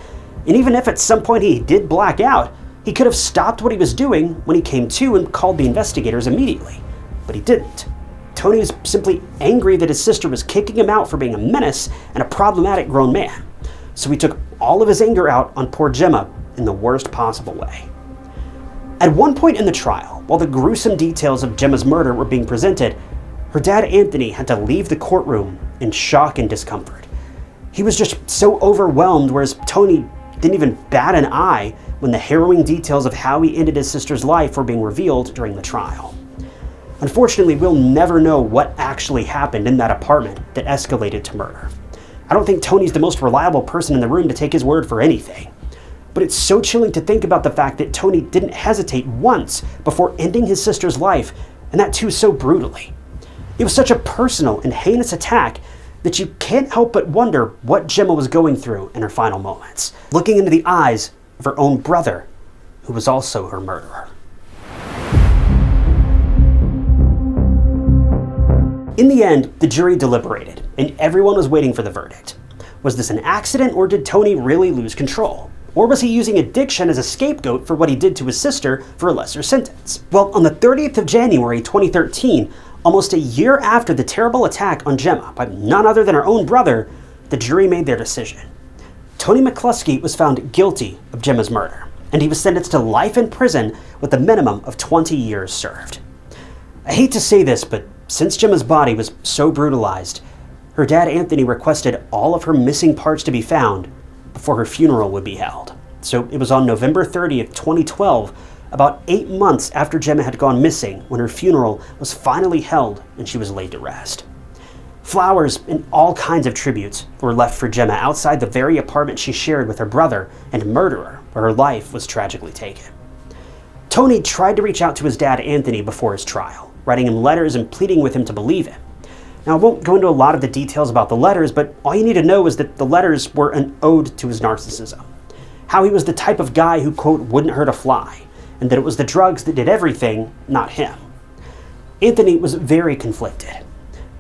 And even if at some point he did black out, he could have stopped what he was doing when he came to and called the investigators immediately. But he didn't. Tony was simply angry that his sister was kicking him out for being a menace and a problematic grown man. So he took all of his anger out on poor Gemma in the worst possible way. At one point in the trial, while the gruesome details of Gemma's murder were being presented, her dad Anthony had to leave the courtroom in shock and discomfort. He was just so overwhelmed, whereas Tony didn't even bat an eye when the harrowing details of how he ended his sister's life were being revealed during the trial. Unfortunately, we'll never know what actually happened in that apartment that escalated to murder. I don't think Tony's the most reliable person in the room to take his word for anything. But it's so chilling to think about the fact that Tony didn't hesitate once before ending his sister's life, and that too so brutally. It was such a personal and heinous attack that you can't help but wonder what Gemma was going through in her final moments, looking into the eyes of her own brother, who was also her murderer. In the end, the jury deliberated, and everyone was waiting for the verdict. Was this an accident, or did Tony really lose control? Or was he using addiction as a scapegoat for what he did to his sister for a lesser sentence? Well, on the 30th of January 2013, almost a year after the terrible attack on Gemma by none other than her own brother, the jury made their decision. Tony McCluskie was found guilty of Gemma's murder, and he was sentenced to life in prison with a minimum of 20 years served. I hate to say this, but since Gemma's body was so brutalized, her dad Anthony requested all of her missing parts to be found before her funeral would be held. So it was on November 30th, 2012, about 8 months after Gemma had gone missing, when her funeral was finally held and she was laid to rest. Flowers and all kinds of tributes were left for Gemma outside the very apartment she shared with her brother and murderer, where her life was tragically taken. Tony tried to reach out to his dad Anthony before his trial, writing him letters and pleading with him to believe him. Now, I won't go into a lot of the details about the letters, but all you need to know is that the letters were an ode to his narcissism. How he was the type of guy who, quote, wouldn't hurt a fly, and that it was the drugs that did everything, not him. Anthony was very conflicted.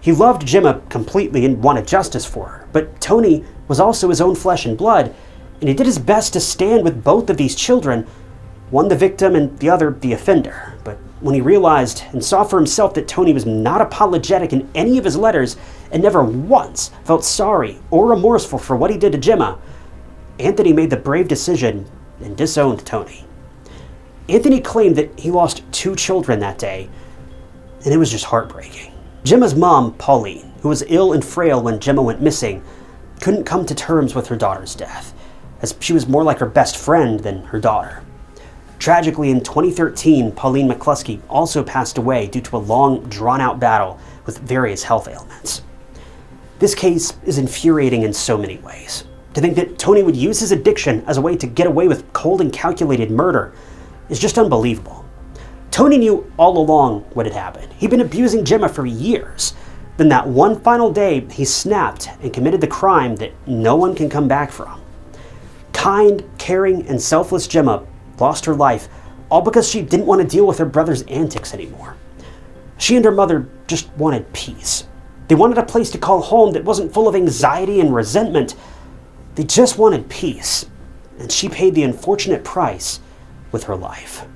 He loved Gemma completely and wanted justice for her, but Tony was also his own flesh and blood, and he did his best to stand with both of these children, one the victim and the other the offender. But when he realized and saw for himself that Tony was not apologetic in any of his letters and never once felt sorry or remorseful for what he did to Gemma, Anthony made the brave decision and disowned Tony. Anthony claimed that he lost 2 children that day, and it was just heartbreaking. Gemma's mom, Pauline, who was ill and frail when Gemma went missing, couldn't come to terms with her daughter's death, as she was more like her best friend than her daughter. Tragically, in 2013, Pauline McCluskie also passed away due to a long, drawn-out battle with various health ailments. This case is infuriating in so many ways. To think that Tony would use his addiction as a way to get away with cold and calculated murder is just unbelievable. Tony knew all along what had happened. He'd been abusing Gemma for years. Then that one final day, he snapped and committed the crime that no one can come back from. Kind, caring, and selfless Gemma lost her life, all because she didn't want to deal with her brother's antics anymore. She and her mother just wanted peace. They wanted a place to call home that wasn't full of anxiety and resentment. They just wanted peace, and she paid the unfortunate price with her life.